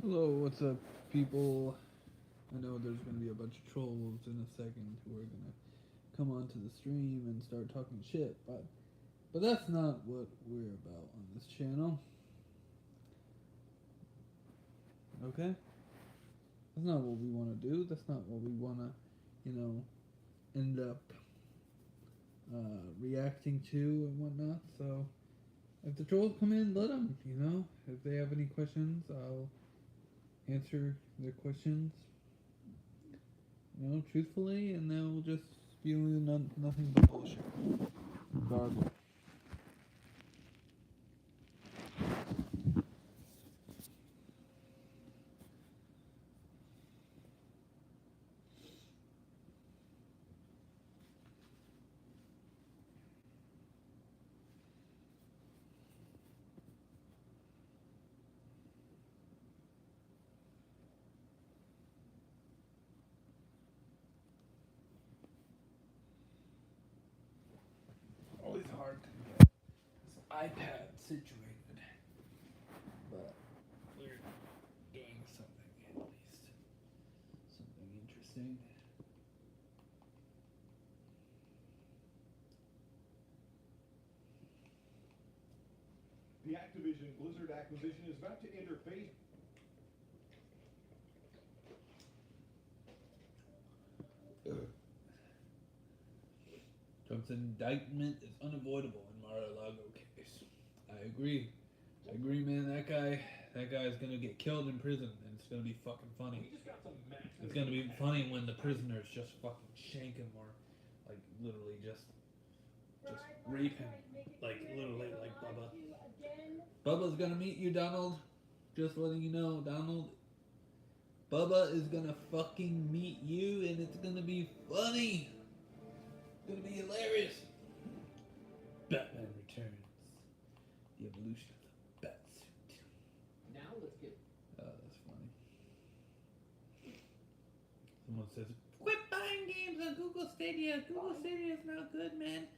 Hello, what's up, people? I know there's gonna be a bunch of trolls in a second who are gonna come onto the stream and start talking shit, but that's not what we're about on this channel. Okay, that's not what we want to do. That's not what we want to, end up reacting to and whatnot. So if the trolls come in, let them. If they have any questions, I'll answer their questions truthfully, and they'll just spewing nothing but bullshit. Garbage. Always hard to get this iPad situated, but we're doing something at least. Something interesting. The Activision Blizzard acquisition is about to interface. Trump's indictment is unavoidable in Mar-a-Lago case. I agree. I agree, man. That guy's gonna get killed in prison, and it's gonna be fucking funny. It's gonna be funny when the prisoners just fucking shank him or, like, literally just rape him, like literally, like Bubba. Bubba's gonna meet you, Donald. Just letting you know, Donald. Bubba is gonna fucking meet you, and it's gonna be funny. It's gonna be hilarious. Batman Returns. The evolution of the Batsuit. Now let's get. Oh, that's funny. Someone says, "Quit buying games on Google Stadia. Google Stadia is not good, man.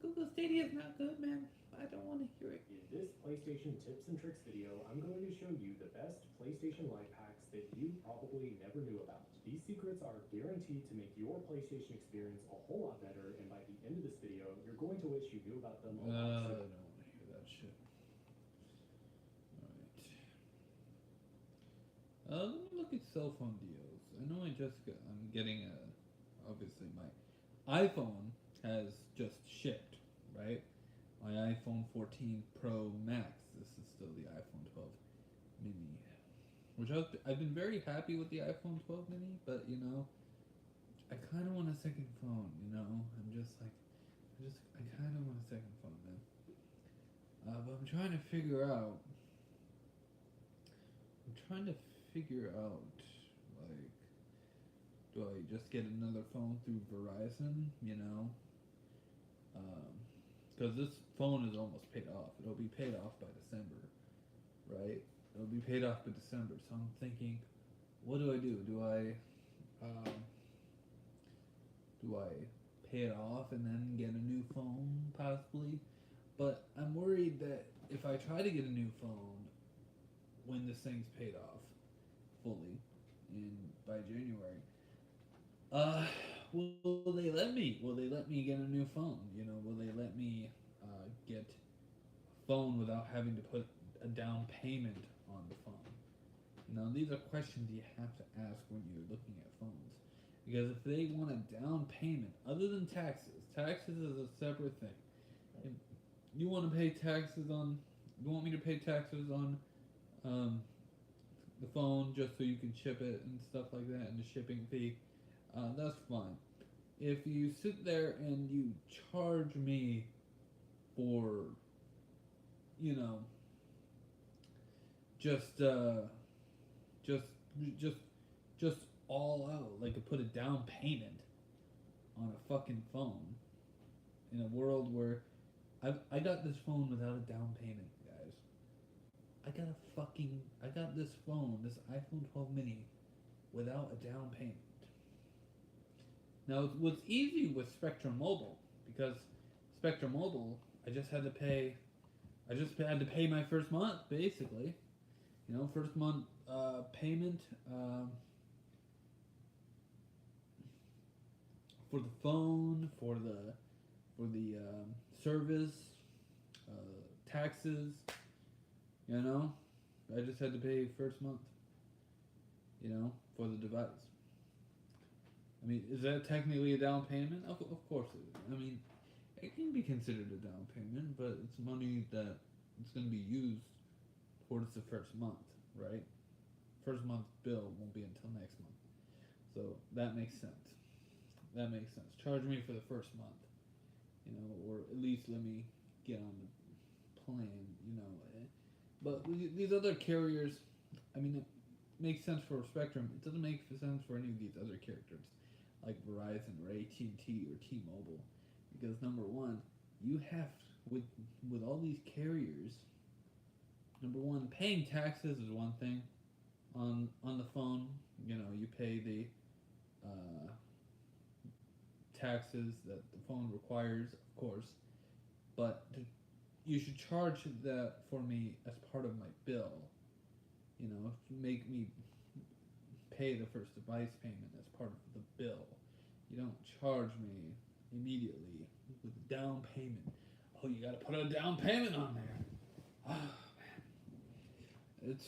Google Stadia is not good, man. I don't want to hear it." In this PlayStation tips and tricks video, I'm going to show you the best PlayStation life hacks that you probably never knew about. These secrets are guaranteed to make your PlayStation experience a whole lot better, and by the end of this video, you're going to wish you knew about them a lot I sooner. don't want to hear that shit. Alright. Let me look at cell phone deals. I know I'm getting obviously my iPhone has just shipped, right? My iPhone 14 Pro Max. This is still the iPhone 12 Mini, which I've been very happy with the iPhone 12 Mini, but I kind of want a second phone. I'm just like, I kind of want a second phone, man. But I'm trying to figure out. Like, do I just get another phone through Verizon? Because this phone is almost paid off. It'll be paid off by December, right? It'll be paid off by December. So I'm thinking, what do I do? Do I pay it off and then get a new phone, possibly? But I'm worried that if I try to get a new phone when this thing's paid off fully by January, will they let me? Will they let me get a new phone? Will they let me get a phone without having to put a down payment on the phone? These are questions you have to ask when you're looking at phones. Because if they want a down payment, other than taxes is a separate thing. If you want to pay taxes on, you want me to pay taxes on the phone just so you can ship it and stuff like that, and the shipping fee, that's fine. If you sit there and you charge me for, you know, just just just just all out, like, to put a down payment on a fucking phone in a world where I got this phone without a down payment, guys. I got this phone, this iPhone 12 mini, without a down payment. Now, what's easy with Spectrum Mobile, because Spectrum Mobile, I just had to pay my first month, basically, You know, first month payment for the phone, for the service, taxes. You know, I just had to pay first month. You know, for the device. I mean, is that technically a down payment? Of course it is. I mean, it can be considered a down payment, but it's money that it's going to be used towards the first month, right? First month bill won't be until next month. So that makes sense. That makes sense. Charge me for the first month, you know, or at least let me get on the plan, you know. But these other carriers, I mean, it makes sense for Spectrum. It doesn't make sense for any of these other characters, like Verizon or AT&T or T-Mobile, because number one, you have with all these carriers. Number one, paying taxes is one thing. On the phone, you know, you pay the taxes that the phone requires, of course, but you should charge that for me as part of my bill. You know, make me pay the first device payment as part of the bill. You don't charge me immediately with a down payment. Oh, you gotta put a down payment on there. Oh, man. It's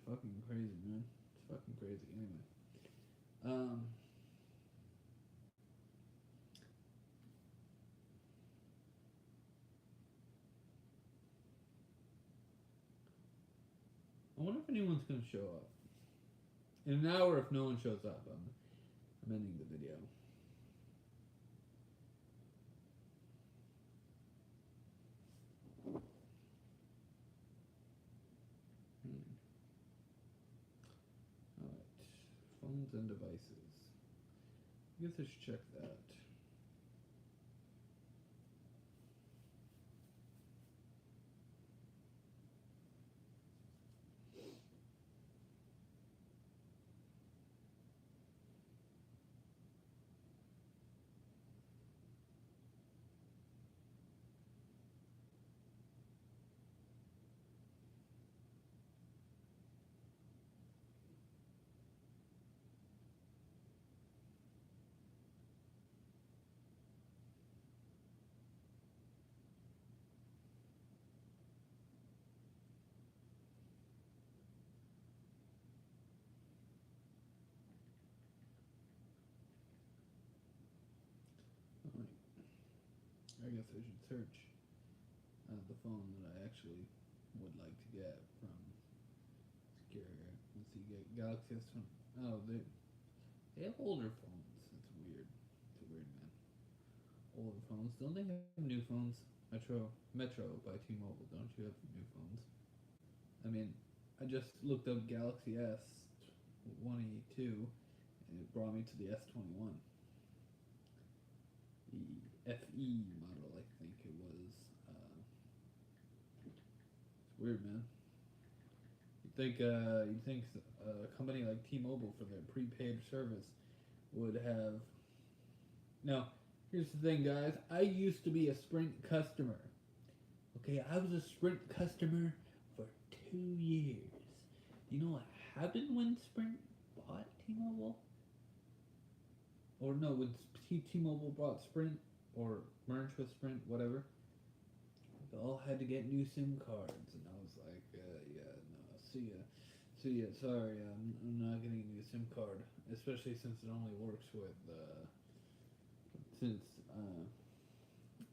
fucking crazy, man. It's fucking crazy. Anyway. I wonder if anyone's gonna show up. In an hour, if no one shows up, I'm ending the video. Alright. Phones and devices. I guess I should check that. Alright. I guess I should search the phone that I actually would like to get from this carrier. Let's see, get Galaxy S20. Oh, they have older phones. It's weird. It's weird, man. Older phones. Don't they have new phones? Metro by T-Mobile. Don't you have new phones? I mean, I just looked up Galaxy S182, and it brought me to the S21. The FE model, I think it was. It's weird, man. You'd think a company like T-Mobile for their prepaid service would have. Now, here's the thing, guys. I used to be a Sprint customer. Okay, I was a Sprint customer for 2 years. You know what happened when Sprint bought T-Mobile? Or no, when T-Mobile bought Sprint or merged with Sprint, whatever. They all had to get new SIM cards, and I was like, yeah, no, see ya, sorry, I'm not getting a new SIM card, especially since it only works with, since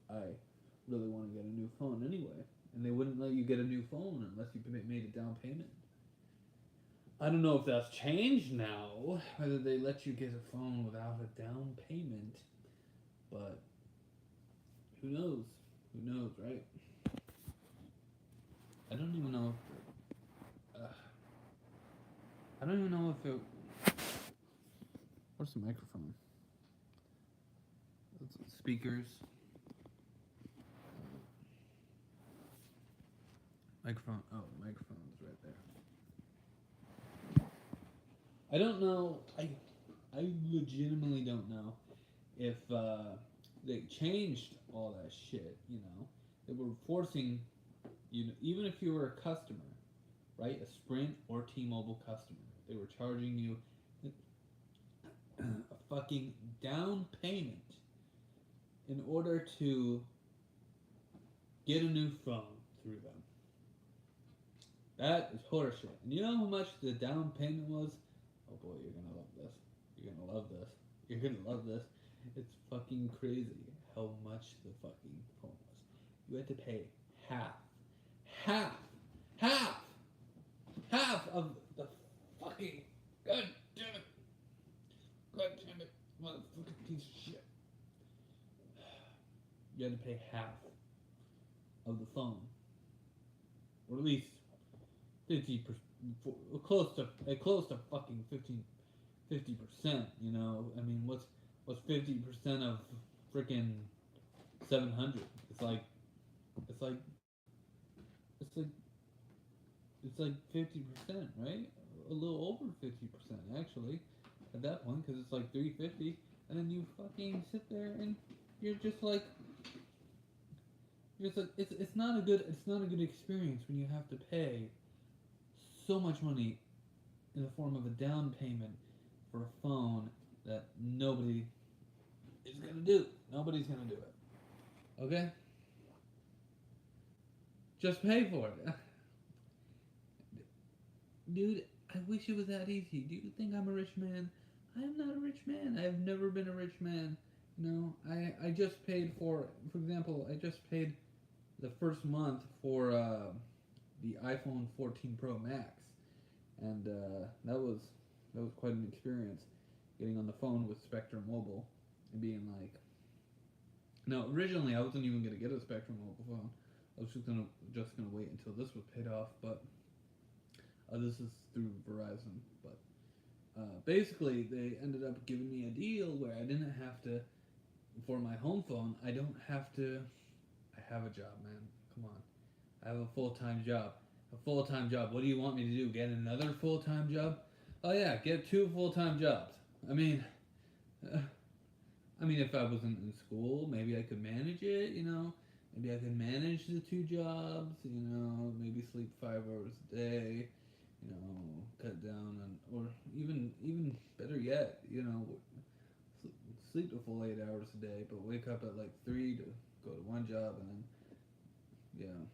I really want to get a new phone anyway, and they wouldn't let you get a new phone unless you made a down payment. I don't know if that's changed now, whether they let you get a phone without a down payment, but who knows? Who knows, right? I don't even know if I don't even know if it. Where's the microphone? Speakers. Microphone. Oh, the microphone's right there. I don't know. I legitimately don't know if they changed all that shit. You know, they were forcing you, even if you were a customer, right? A Sprint or T-Mobile customer. They were charging you a fucking down payment in order to get a new phone through them. That is horseshit. And you know how much the down payment was? Oh boy, you're gonna love this. You're gonna love this. You're gonna love this. It's fucking crazy how much the fucking phone was. You had to pay half of the fucking god damn it, motherfucking piece of shit. You had to pay half of the phone, or at least 50%, close to fucking 50%. You know, I mean, what's 50% of freaking 700? It's like 50%, right? A little over 50% actually at that point, because it's like 350, and then you fucking sit there and you're just like it's not a good experience when you have to pay so much money in the form of a down payment for a phone that nobody is gonna do. Nobody's gonna do it. Okay? Just pay for it. Dude, I wish it was that easy. Do you think I'm a rich man? I am not a rich man. I have never been a rich man. No, I just paid for example, I just paid the first month for the iPhone 14 Pro Max, and that was quite an experience, getting on the phone with Spectrum Mobile and being like, no, originally I wasn't even gonna get a Spectrum Mobile phone. I was just gonna wait until this was paid off, but this is through Verizon. But basically, they ended up giving me a deal where I didn't have to, for my home phone, I don't have to. I have a job, man. Come on. I have a full-time job. A full-time job. What do you want me to do? Get another full-time job? Oh yeah, get 2 full-time jobs. I mean, if I wasn't in school, maybe I could manage it, you know? Maybe I could manage the 2 jobs, you know, maybe sleep 5 hours a day, you know, cut down on, or even better yet, you know, sleep the full 8 hours a day, but wake up at like 3 to go to one job, and then, you know,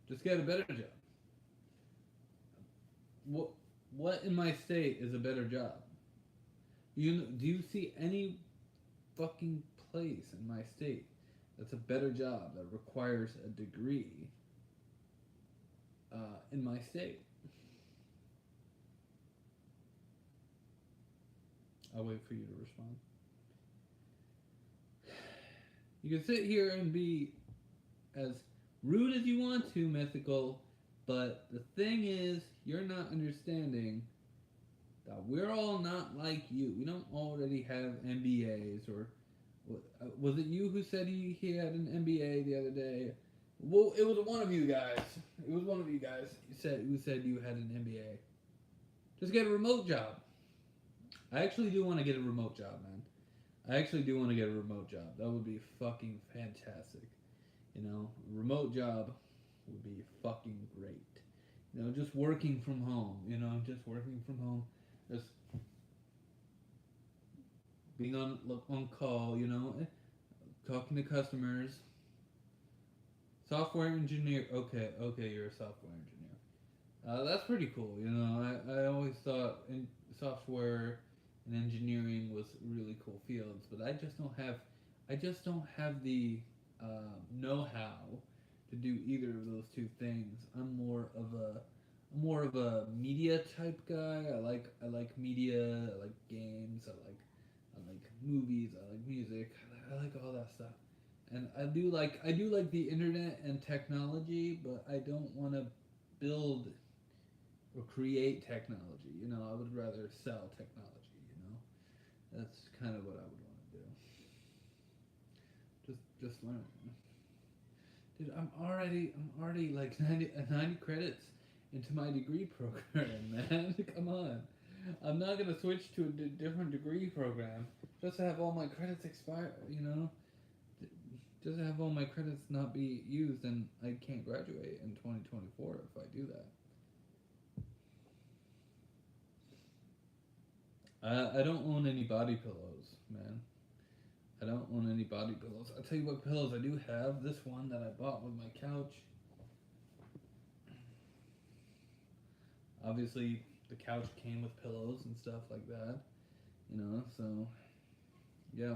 just get a better job. What in my state is a better job? Do you see any fucking place in my state that's a better job that requires a degree in my state? I'll wait for you to respond. You can sit here and be as rude as you want to, Mythical, but the thing is, you're not understanding that we're all not like you. We don't already have MBAs, or was it you who said he had an MBA the other day? Well, it was one of you guys. It was one of you guys who said you had an MBA. Just get a remote job. I actually do want to get a remote job, man. I actually do want to get a remote job. That would be fucking fantastic. You know, a remote job would be fucking great. You know, just working from home. You know, just working from home. Just being on call. You know, talking to customers. Software engineer. Okay, you're a software engineer. That's pretty cool. You know, I always thought in software and engineering was really cool fields, but I just don't have the know-how to do either of those 2 things. I'm more of a media type guy. I like media. I like games. I like movies. I like music. I like all that stuff. And I do like the internet and technology, but I don't want to build or create technology. You know, I would rather sell technology. You know, that's kind of what I would want to do. Just learn. Dude, I'm already like 90 credits into my degree program, man. Come on. I'm not gonna switch to a different degree program just to have all my credits expire. You know. Just to have all my credits not be used, and I can't graduate in 2024 if I do that. I don't own any body pillows, man. I don't own any body pillows. I'll tell you what pillows I do have. This one that I bought with my couch. Obviously, the couch came with pillows and stuff like that. You know, so yeah.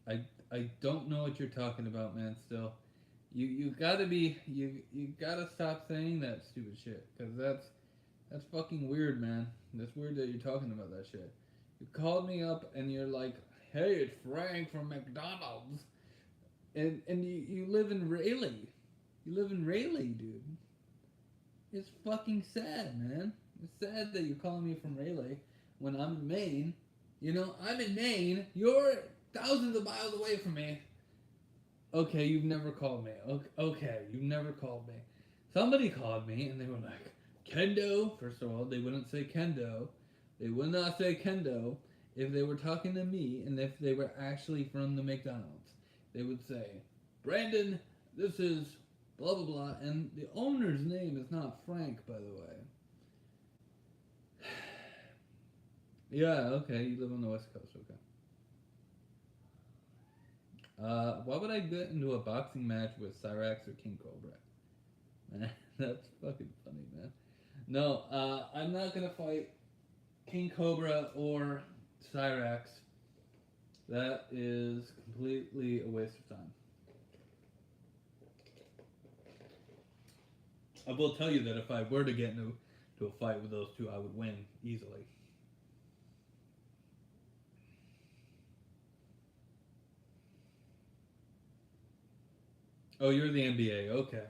I I don't know what you're talking about, man. Still, you gotta be you gotta stop saying that stupid shit, because that's fucking weird, man. That's weird that you're talking about that shit. You called me up and you're like, "Hey, it's Frank from McDonald's," and you live in Raleigh. You live in Raleigh, dude. It's fucking sad, man. It's sad that you're calling me from Raleigh when I'm in Maine. You know, I'm in Maine. You're thousands of miles away from me. Okay, you've never called me. Okay, you've never called me. Somebody called me and they were like, Kendo. First of all, they wouldn't say Kendo. They would not say Kendo if they were talking to me and if they were actually from the McDonald's. They would say, Brandon, this is blah blah blah, and the owner's name is not Frank, by the way. Yeah, okay, you live on the West Coast, okay. Why would I get into a boxing match with Cyrax or King Cobra? Man, that's fucking funny, man. No, I'm not gonna fight King Cobra or Cyrax. That is completely a waste of time. I will tell you that if I were to get into a fight with those two, I would win easily. Oh, you're the NBA. Okay.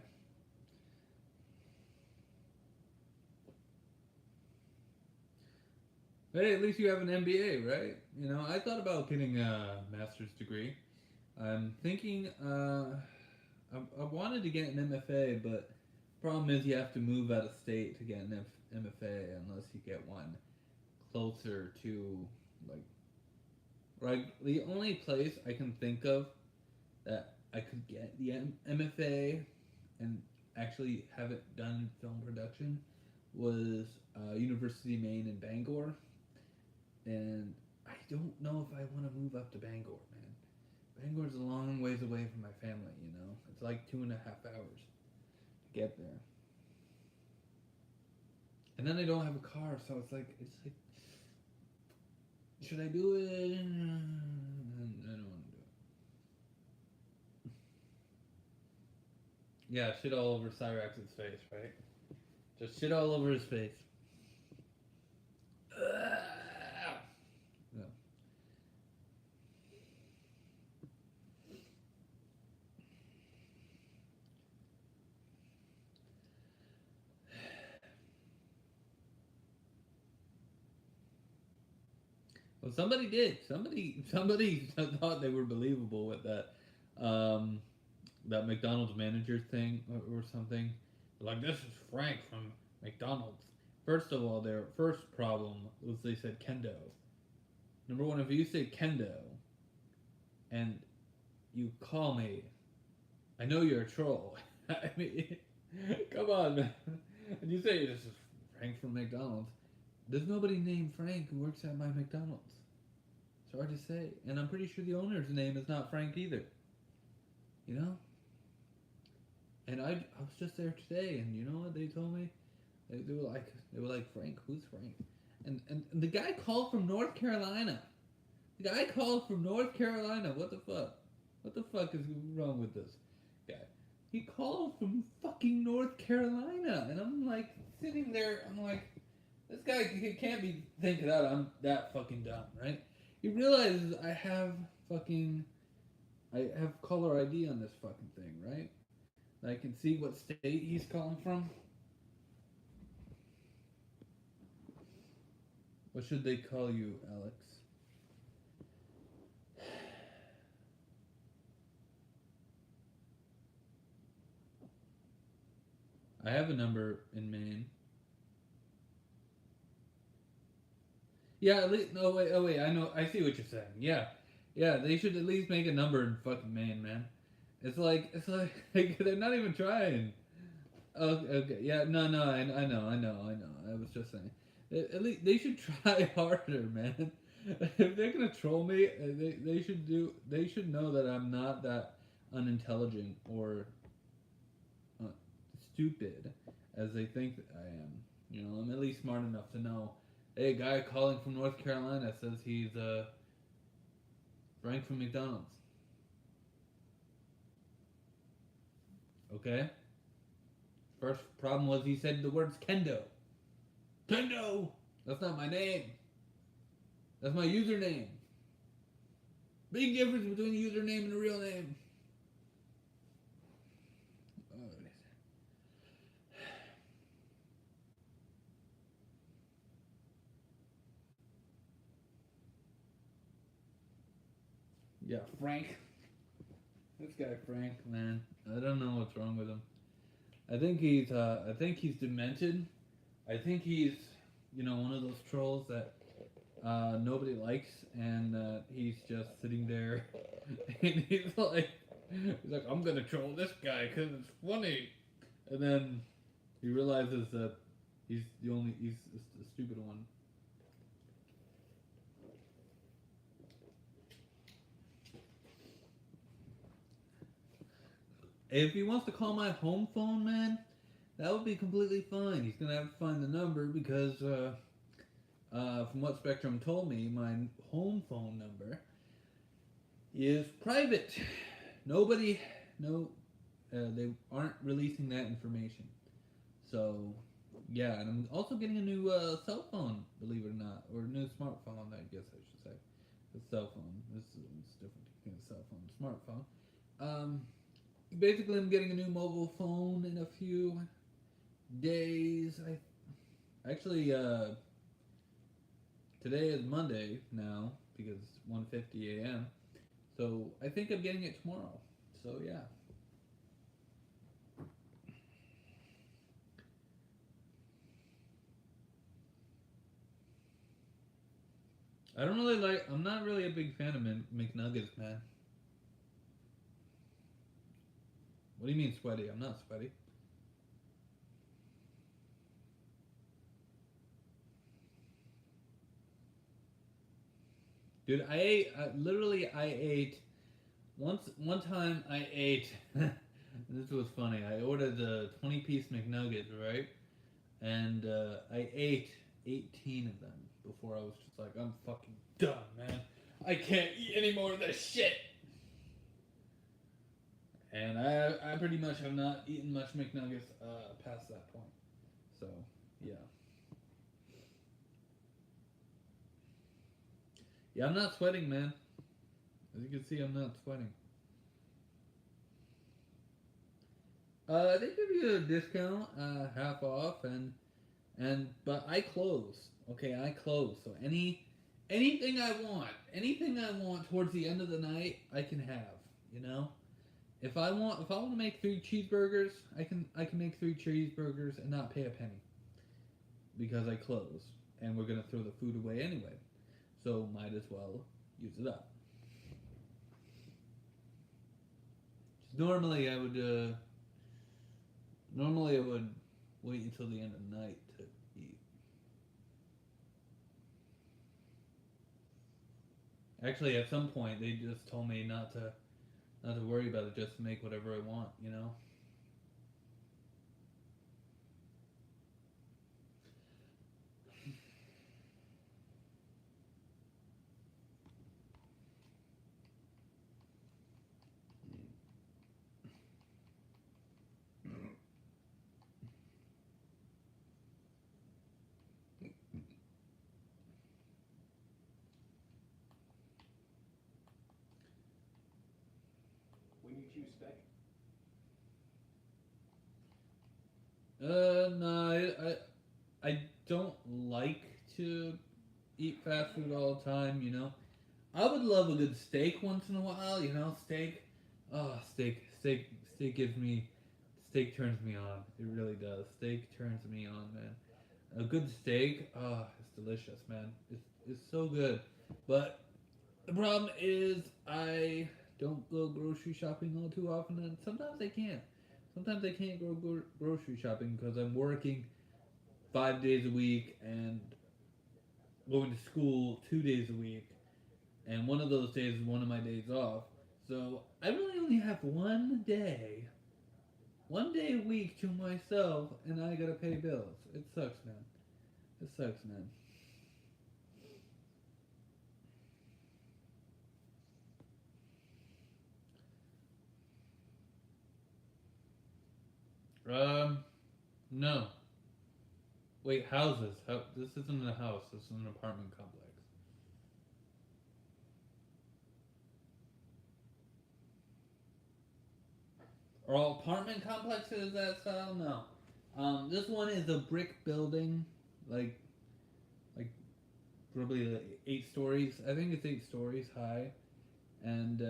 Hey, at least you have an MBA, right? You know, I thought about getting a master's degree. I'm thinking, I wanted to get an MFA, but problem is you have to move out of state to get an MFA unless you get one closer to, like, the only place I can think of that I could get the MFA and actually have it done in film production was University of Maine in Bangor, and I don't know if I want to move up to Bangor, man. Bangor's a long ways away from my family, you know. It's like 2.5 hours to get there, and then I don't have a car, so it's like should I do it? I don't want to do it. Yeah, shit all over Cyrax's face, right? Just shit all over his face. Yeah. Well, somebody did. Somebody thought they were believable with um, that McDonald's manager thing or something. Like, this is Frank from McDonald's. First of all, their first problem was they said Kendo. Number one, if you say Kendo and you call me, I know you're a troll. I mean, come on, man. And you say this is Frank from McDonald's. There's nobody named Frank who works at my McDonald's. It's hard to say. And I'm pretty sure the owner's name is not Frank either. You know? And I was just there today, and you know what they told me? They were like, Frank, who's Frank? And the guy called from North Carolina. The guy called from North Carolina. What the fuck? What the fuck is wrong with this guy? He called from fucking North Carolina, and I'm like sitting there. I'm like, this guy can't be thinking that I'm that fucking dumb, right? He realizes I have caller ID on this fucking thing, right? I can see what state he's calling from. What should they call you, Alex? I have a number in Maine. Yeah, at least, no, wait, I know, I see what you're saying. Yeah, they should at least make a number in fucking Maine, man. It's like they're not even trying. Okay, yeah, no, I know. I was just saying. At least they should try harder, man. If they're gonna troll me, they should know that I'm not that unintelligent or uh, stupid as they think that I am. You know, I'm at least smart enough to know. Hey, a guy calling from North Carolina says he's Frank from McDonald's. Okay. First problem was he said the words Kendo. Kendo. That's not my name. That's my username. Big difference between a username and a real name. Oh, yeah, Frank. This guy Frank, man. I don't know what's wrong with him. I think he's demented. I think he's, one of those trolls that nobody likes, and he's just sitting there, and he's like, I'm gonna troll this guy because it's funny, and then he realizes that he's the stupid one. If he wants to call my home phone, man, that would be completely fine. He's gonna have to find the number because, from what Spectrum told me, my home phone number is private. Nobody, no, they aren't releasing that information. So, yeah, and I'm also getting a new cell phone, believe it or not, or a new smartphone, I guess I should say. A cell phone. It's different between a cell phone and a smartphone. Basically, I'm getting a new mobile phone in a few days. Today is Monday now because it's 1:50 a.m. So I think I'm getting it tomorrow. So yeah. I'm not really a big fan of McNuggets, man. What do you mean sweaty? I'm not sweaty. Dude, I ate one time I ate this was funny. I ordered the 20-piece McNuggets, right? And I ate 18 of them before I was just like, I'm fucking done, man. I can't eat any more of this shit. And I pretty much have not eaten much McNuggets past that point. So, yeah. Yeah, I'm not sweating, man. As you can see, I'm not sweating. They give you a discount, half off, but I close. Okay, I close. So anything I want towards the end of the night, I can have. You know, if I want to make 3 cheeseburgers, I can make 3 cheeseburgers and not pay a penny because I close, and we're gonna throw the food away anyway. So might as well use it up. Normally I would wait until the end of the night to eat. Actually, at some point they just told me not to worry about it, just to make whatever I want, you know. When you choose steak. No, I don't like to eat fast food all the time, you know. I would love a good steak once in a while, you know, steak. Oh, steak gives me, steak turns me on. It really does. Steak turns me on, man. A good steak, oh, it's delicious, man. It's so good. But the problem is I don't go grocery shopping all too often, and sometimes I can't. Sometimes I can't go grocery shopping because I'm working 5 days a week and going to school 2 days a week, and one of those days is one of my days off. So I really only have one day a week to myself, and I gotta pay bills. It sucks, man. It sucks, man. No. Wait, houses. This isn't a house. This is an apartment complex. Are all apartment complexes that style? No. This one is a brick building, like, like probably like 8 stories. I think it's 8 stories high, and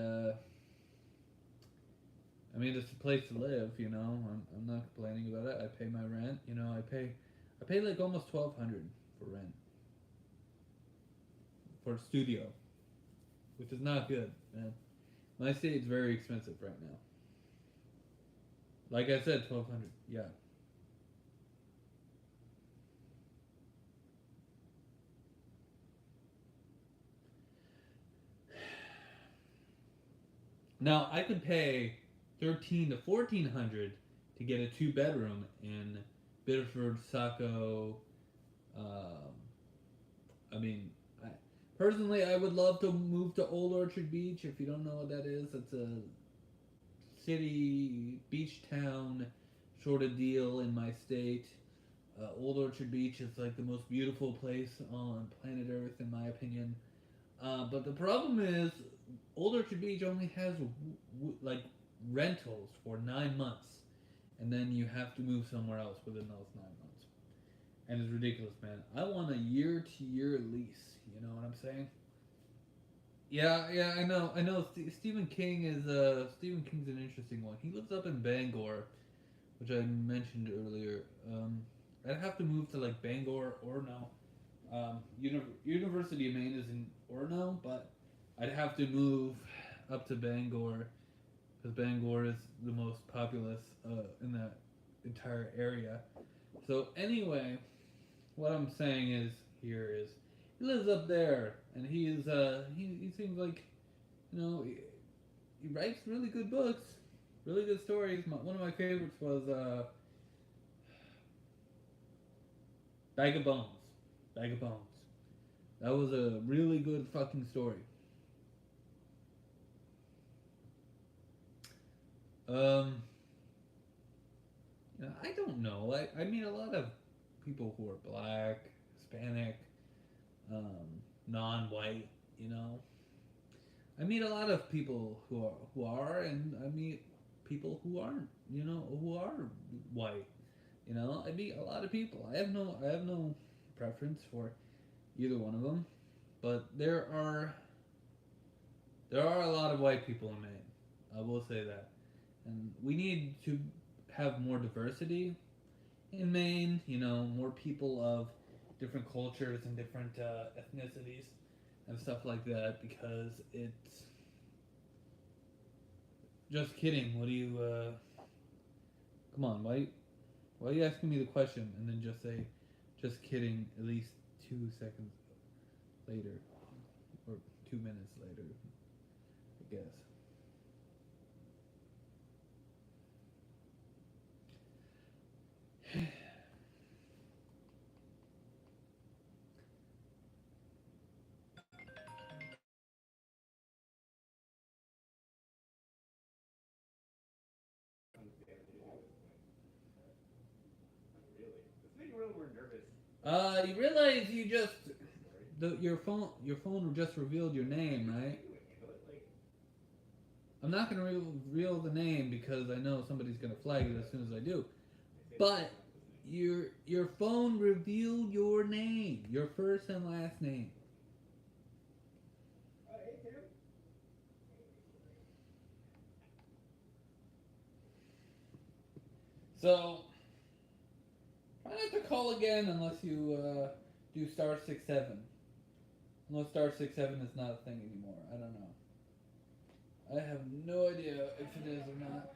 I mean it's a place to live. You know, I'm not complaining about it. I pay my rent. You know, I pay like almost 1,200 for rent for a studio, which is not good, man. My state's very expensive right now. Like I said, 1,200. Yeah. Now I could pay 1,300 to 1,400 to get a 2 bedroom in Biddeford, Saco. Um, I mean, I, personally, I would love to move to Old Orchard Beach. If you don't know what that is, it's a city beach town sort of deal in my state. Old Orchard Beach is like the most beautiful place on planet Earth, in my opinion. But the problem is, Old Orchard Beach only has like rentals for 9 months, and then you have to move somewhere else within those 9 months. And it's ridiculous, man. I want a year-to-year lease. You know what I'm saying? Yeah, I know. Stephen King is Stephen King's an interesting one. He lives up in Bangor, which I mentioned earlier. I'd have to move to like Bangor or no. University of Maine is in Orono, but I'd have to move up to Bangor because Bangor is the most populous in that entire area. So anyway, what I'm saying is he lives up there, and he seems like, you know, he writes really good books, really good stories. One of my favorites was Bag of Bones. Bag of Bones. That was a really good fucking story. Um, I don't know. I meet a lot of people who are black, Hispanic, um, non-white. You know, I meet a lot of people who are, and I meet people who aren't. You know, who are white. You know, I meet a lot of people. I have no preference for either one of them, but there are a lot of white people in Maine. I will say that, and we need to have more diversity in Maine. You know, more people of different cultures and different ethnicities and stuff like that. Because it's just kidding. What do you? Come on, why are you asking me the question and then just say, just kidding? At least 2 seconds later, or 2 minutes later, I guess. Really? This made you a little more nervous. You realize your phone just revealed your name, right? I'm not gonna reveal the name because I know somebody's gonna flag it as soon as I do. But your phone revealed your name, your first and last name. Hey, Tim. So try not to call again unless you do *67. Unless *67 is not a thing anymore. I don't know. I have no idea if it is or not.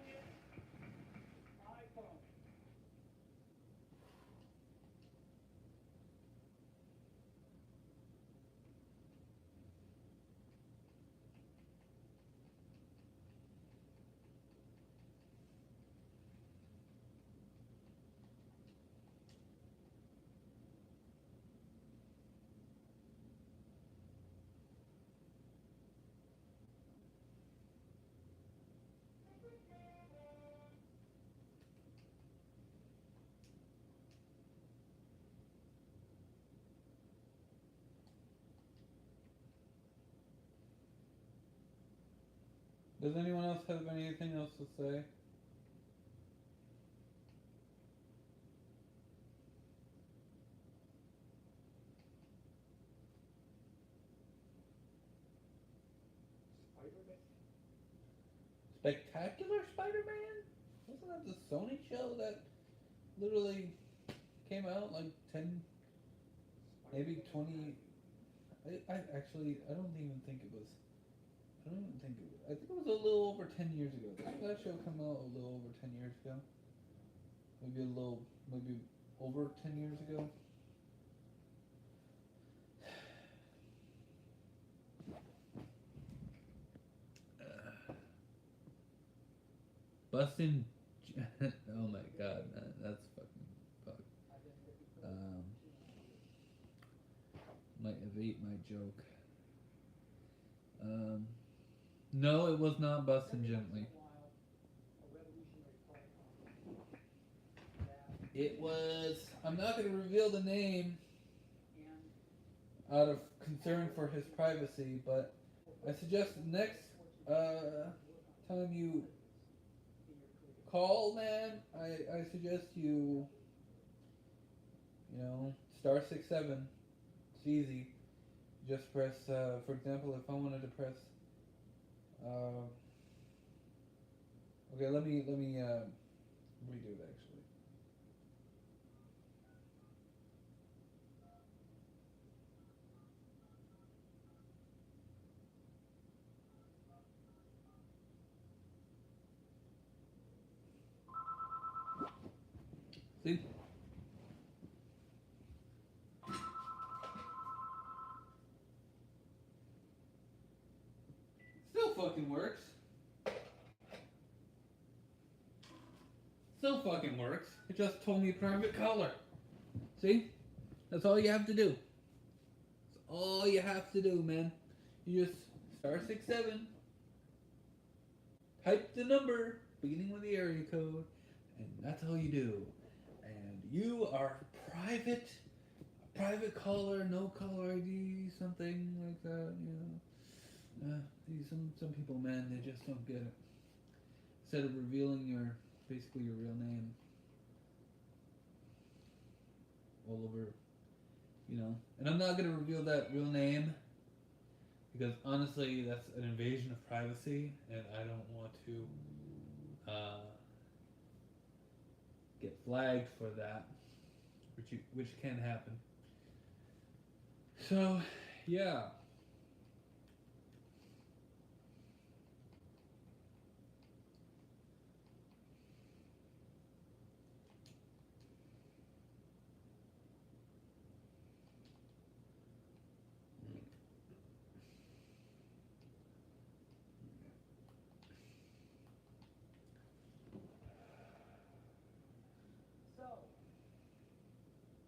Does anyone else have anything else to say? Spider-Man? Spectacular Spider-Man? Wasn't that the Sony show that literally came out like 10, maybe 20? I actually, I don't even think it was. I don't even think it was. I think it was a little over 10 years ago. Didn't that show come out a little over 10 years ago? Maybe over 10 years ago? Bustin'. Oh my god, man. That's fucking fuck. Might have ate my joke. No, it was not Bustin' Gently. It was. I'm not going to reveal the name out of concern for his privacy, but I suggest next time you call, man, I suggest you *67. It's easy. Just press, for example, if I wanted to press, okay, let me redo it actually. See? Still fucking works. Still fucking works. It just told me private color. See? That's all you have to do. That's all you have to do, man. You just *67. Type the number beginning with the area code, and that's all you do. And you are private caller, no caller ID, something like that. Some people, man, they just don't get it. Instead of revealing basically your real name all over, and I'm not gonna reveal that real name because honestly, that's an invasion of privacy, and I don't want to get flagged for that, which can happen. So, yeah.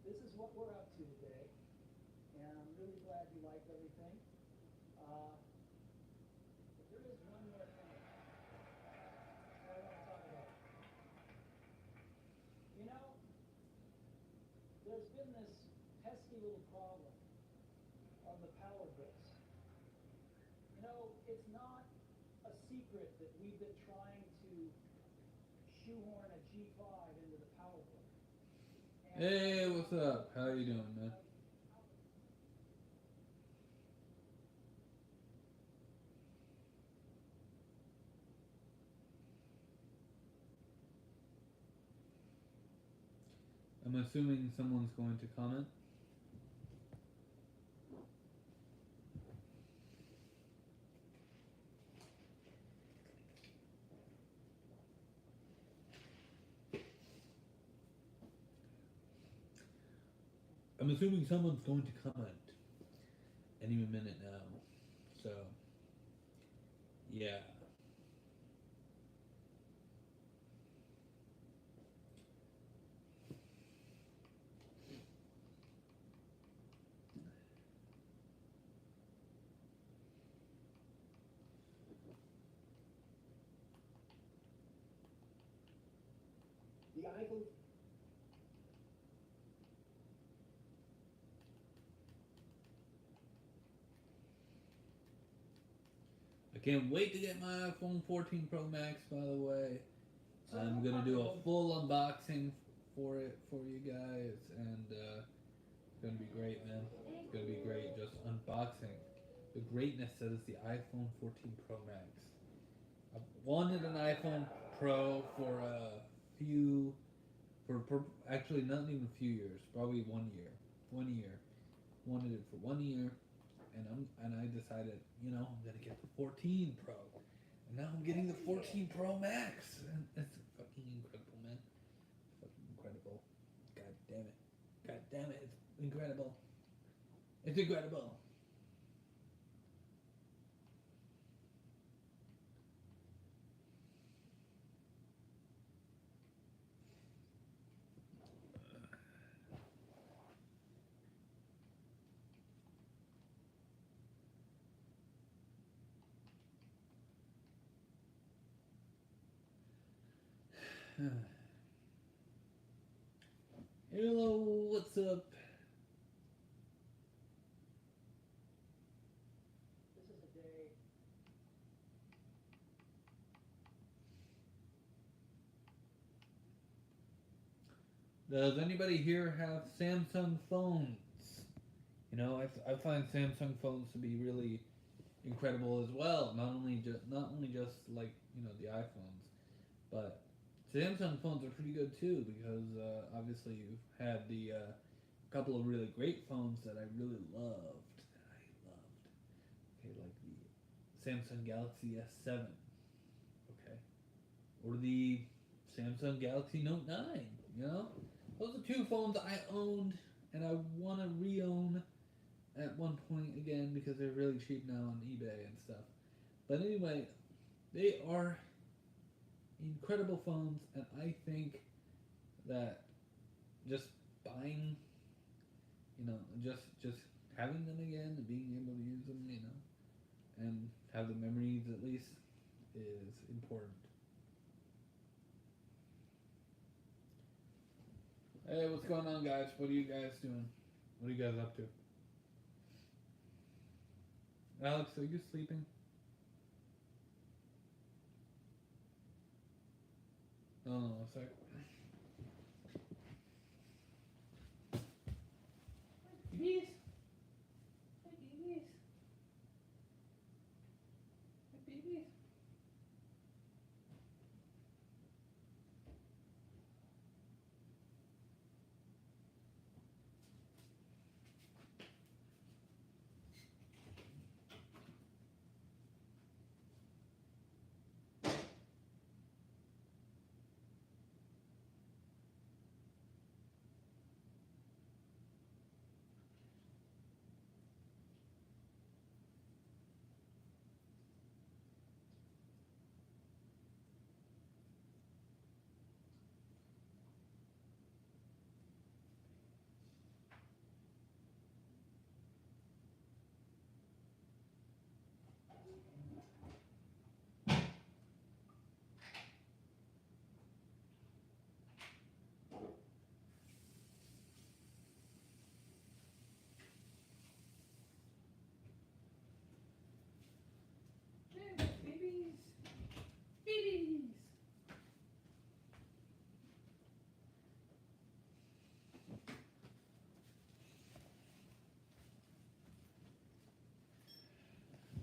This is what we're up to today, and I'm really glad you liked everything. But there is one more thing I want to talk about. There's been this pesky little problem on the power grids. It's not a secret that we've been trying to shoehorn a G5 into the power grid. Hey, what's up? How you doing, man? I'm assuming someone's going to comment. I'm assuming someone's going to comment any minute now. So, yeah. The iPhone. I can't wait to get my iPhone 14 Pro Max, by the way. I'm going to do a full unboxing for it for you guys, and it's going to be great, man. It's going to be great just unboxing the greatness that is the iPhone 14 Pro Max. I've wanted an iPhone Pro for a few, for actually not even a few years, probably 1 year. 1 year. Wanted it for 1 year, and I decided, you know, I'm gonna get the 14 Pro, and now I'm getting the 14 Pro Max, and it's fucking incredible, man. Fucking incredible. God damn it. God damn it. It's incredible. It's incredible. Hello, what's up? This is a day. Does anybody here have Samsung phones? You know, I find Samsung phones to be really incredible as well. Not only just like, you know, the iPhones, but Samsung phones are pretty good too, because obviously you've had the couple of really great phones that I really loved. Okay, like the Samsung Galaxy S7. Okay, or the Samsung Galaxy Note 9. You know, those are two phones I owned and I want to re-own at one point again because they're really cheap now on eBay and stuff. But anyway, they are incredible phones, and I think that just buying, you know, just having them again and being able to use them, you know, and have the memories at least is important. Hey, what's going on, guys? What are you guys doing? What are you guys up to? Alex, are you sleeping? No, a sec. Babies? Hi, babies. Hi, babies. Hey, babies. Babies.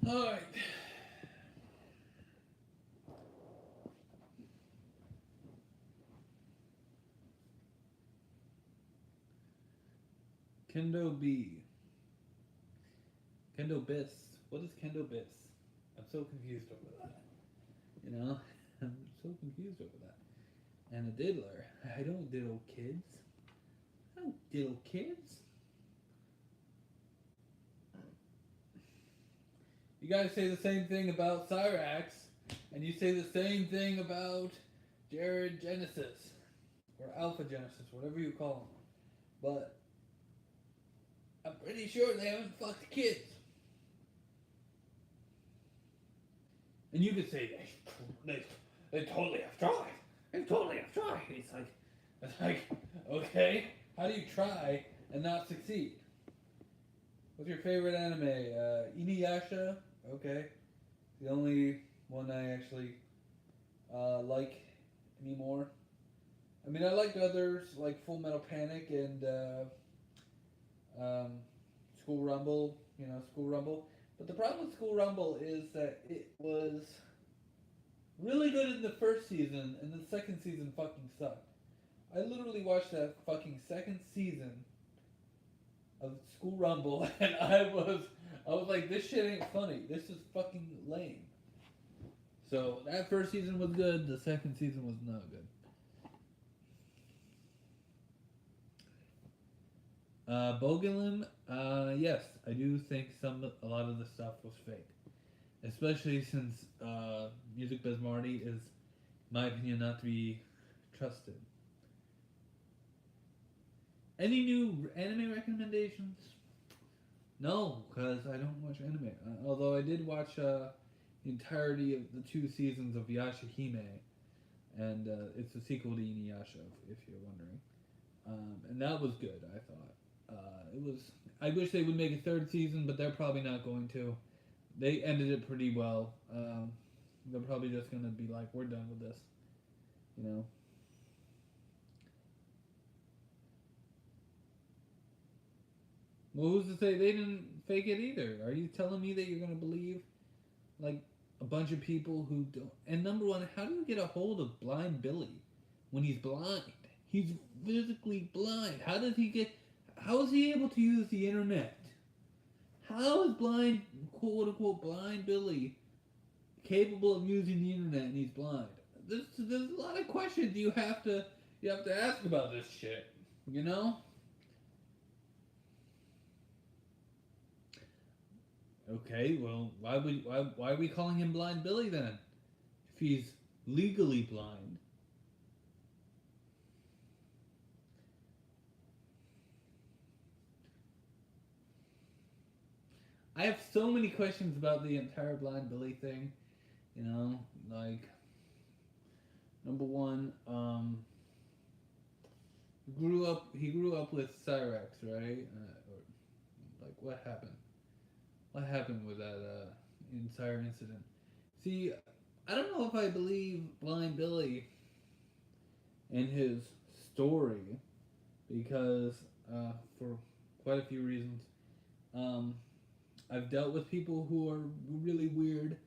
All right. Kendo B. Kendo Bis. What is Kendo Bis? I'm so confused over that. You know? I'm so confused over that. And a diddler. I don't diddle kids. I don't diddle kids. You guys say the same thing about Cyrax, and you say the same thing about Jared Genesis, or Alpha Genesis, whatever you call him. But I'm pretty sure they haven't fucked kids. And you could say they totally have tried. They totally have tried. It's like, okay, how do you try and not succeed? What's your favorite anime? Inuyasha? Okay. The only one I actually like anymore. I mean, I liked others like Full Metal Panic and School Rumble. You know, School Rumble. But the problem with School Rumble is that it was really good in the first season, and the second season fucking sucked. I literally watched that fucking second season of School Rumble, and I was like, this shit ain't funny. This is fucking lame. So that first season was good. The second season was not good. Bogelim, yes, I do think a lot of the stuff was fake, especially since Music Bismarcky is, in my opinion, not to be trusted. Any new anime recommendations? No, because I don't watch anime. Although I did watch the entirety of the 2 seasons of Yashahime, and it's a sequel to Inuyasha, if you're wondering. And that was good, I thought. It was. I wish they would make a 3rd season, but they're probably not going to. They ended it pretty well. They're probably just gonna be like, we're done with this, you know. Well, who's to say they didn't fake it either? Are you telling me that you're gonna believe, like, a bunch of people who don't? And number one, how do you get a hold of Blind Billy when he's blind? He's physically blind. How is he able to use the internet? How is blind, quote unquote, blind Billy capable of using the internet and he's blind? There's a lot of questions you have to ask about this shit. You know? Okay, well, why are we calling him Blind Billy then? If he's legally blind. I have so many questions about the entire Blind Billy thing. You know, like, number one, he grew up with Cyrax, right? Like, what happened? What happened with that entire incident? See, I don't know if I believe Blind Billy and his story because for quite a few reasons. I've dealt with people who are really weird,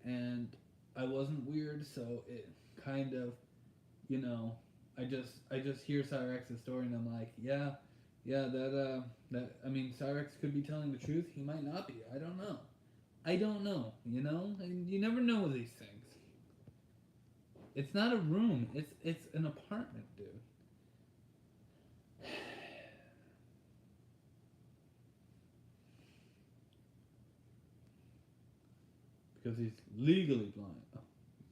and I wasn't weird, so it kind of, you know, I just hear Cyrax's story and I'm like, yeah, I mean, Cyrax could be telling the truth. He might not be. I don't know. You know, and you never know with these things. It's not a room. It's an apartment, dude. Because he's legally blind. Oh,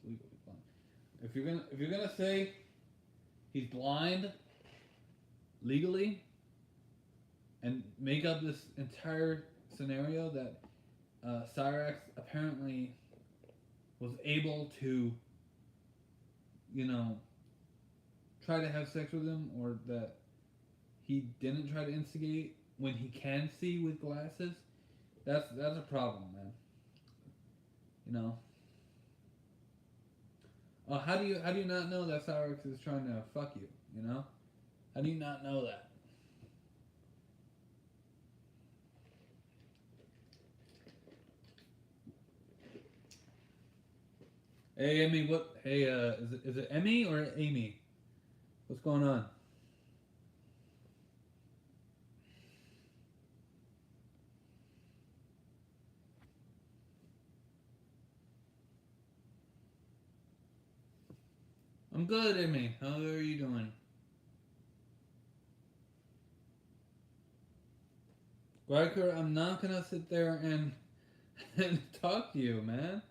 he's legally blind. If you're gonna say he's blind legally and make up this entire scenario that Cyrax apparently was able to, you know, try to have sex with him, or that he didn't try to instigate when he can see with glasses, that's a problem, man. You know. How do you not know that Cyrax is trying to fuck you? You know. How do you not know that? Hey, Emmy, what? Hey, is it Emmy or Amy? What's going on? I'm good, Emmy. How are you doing? Riker, I'm not gonna sit there and and talk to you, man.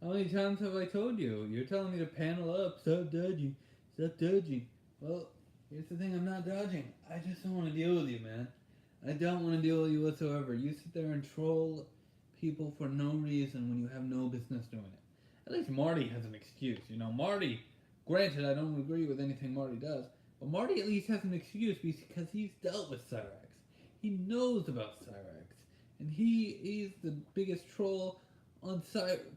How many times have I told you? You're telling me to panel up, stop dodging, stop dodging. Well, here's the thing, I'm not dodging. I just don't want to deal with you, man. I don't want to deal with you whatsoever. You sit there and troll people for no reason when you have no business doing it. At least Marty has an excuse, you know. Marty, granted, I don't agree with anything Marty does, but Marty at least has an excuse because he's dealt with Cyrax. He knows about Cyrax. And he's the biggest troll on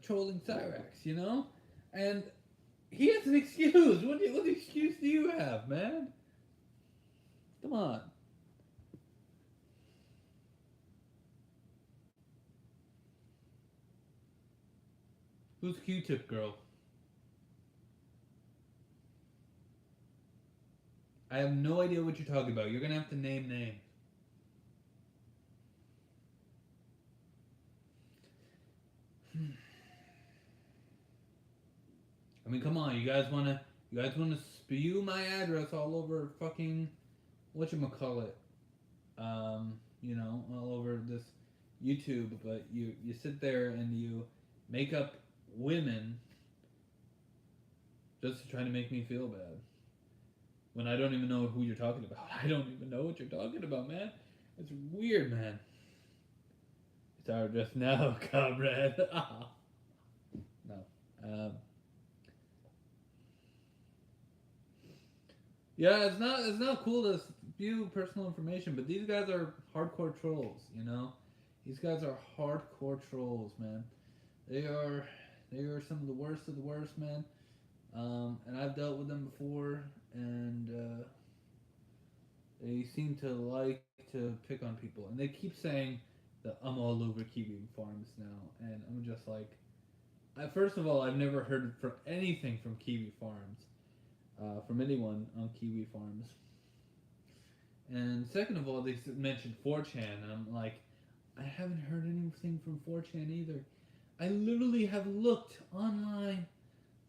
trolling Cyrax, you know? And he has an excuse. What excuse do you have, man? Come on. Who's Q-Tip girl? I have no idea what you're talking about. You're gonna have to name names. I mean, come on, you guys wanna spew my address all over fucking whatchamacallit, you know, all over this YouTube, but you sit there and you make up women just to try to make me feel bad. When I don't even know who you're talking about. I don't even know what you're talking about, man. It's weird, man. It's our address now, comrade. No. Yeah, it's not cool to view personal information, but these guys are hardcore trolls, you know? These guys are hardcore trolls, man. They are some of the worst, man. And I've dealt with them before, and they seem to like to pick on people. And they keep saying that I'm all over Kiwi Farms now, and I'm just like, first of all, I've never heard from anything from Kiwi Farms. From anyone on Kiwi Farms. And second of all, they mentioned 4chan, and I'm like, I haven't heard anything from 4chan either. I literally have looked online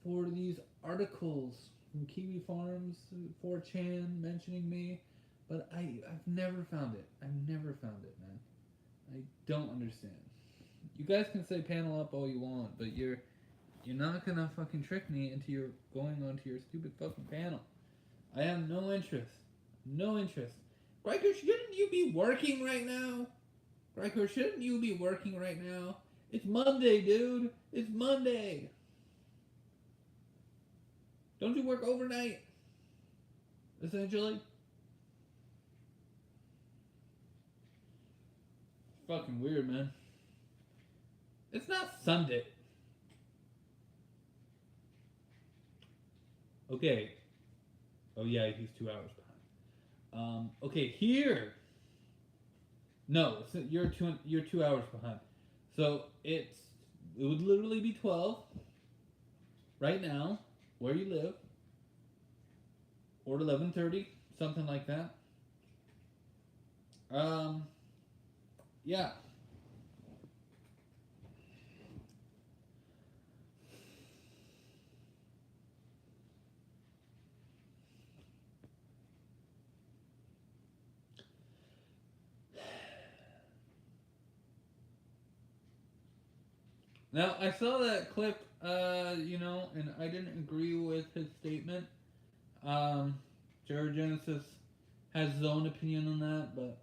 for these articles from Kiwi Farms, 4chan mentioning me, but I've never found it. I've never found it, man. I don't understand. You guys can say panel up all you want, but you're not gonna fucking trick me into going onto your stupid fucking panel. I have no interest. No interest. Riker, shouldn't you be working right now? Riker, shouldn't you be working right now? It's Monday, dude. It's Monday. Don't you work overnight? Essentially? Fucking weird, man. It's not Sunday. Okay. Oh yeah, he's 2 hours behind. Okay, here. No, you're 2 hours behind. So it would literally be 12 right now where you live, or 11:30, something like that. Yeah. Now, I saw that clip, you know, and I didn't agree with his statement. Jared Genesis has his own opinion on that, but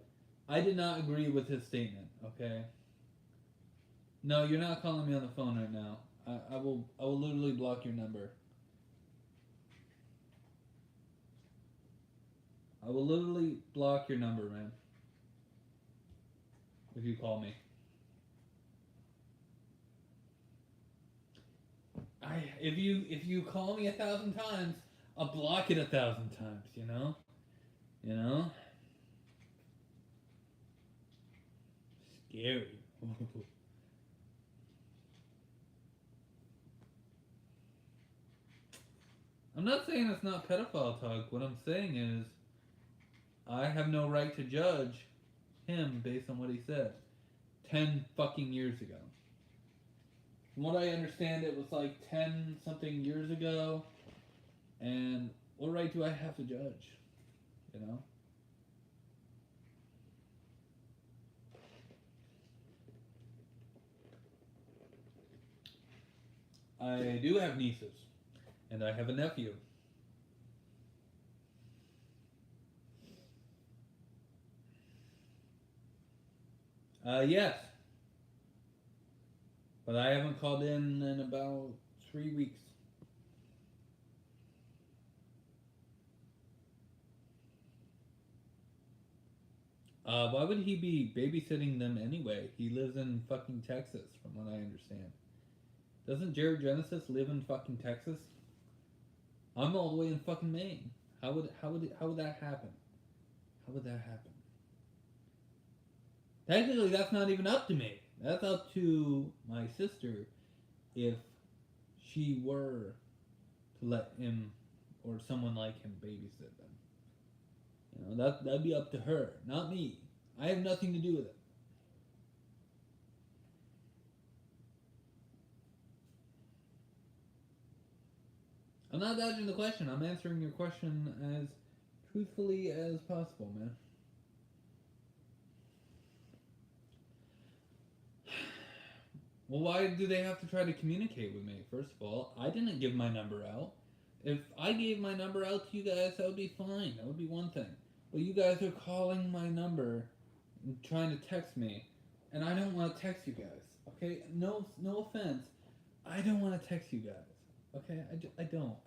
I did not agree with his statement, okay? No, you're not calling me on the phone right now. I will literally block your number. I will literally block your number, man. If you call me. If you call me 1,000 times, I'll block it 1,000 times, you know? You know? Scary. I'm not saying it's not pedophile talk. What I'm saying is, I have no right to judge him based on what he said 10 fucking years ago. From what I understand, it was like 10 something years ago, and what right do I have to judge? You know? I do have nieces, and I have a nephew. Yes, but I haven't called in about 3 weeks. Why would he be babysitting them anyway? He lives in fucking Texas, from what I understand. Doesn't Jared Genesis live in fucking Texas? I'm all the way in fucking Maine. How would that happen? How would that happen? Technically, that's not even up to me. That's up to my sister if she were to let him or someone like him babysit them. You know, that'd be up to her, not me. I have nothing to do with it. I'm not dodging the question. I'm answering your question as truthfully as possible, man. Well, why do they have to try to communicate with me? First of all, I didn't give my number out. If I gave my number out to you guys, that would be fine. That would be one thing. But you guys are calling my number and trying to text me, and I don't want to text you guys. Okay? No offense. I don't want to text you guys. Okay? I don't.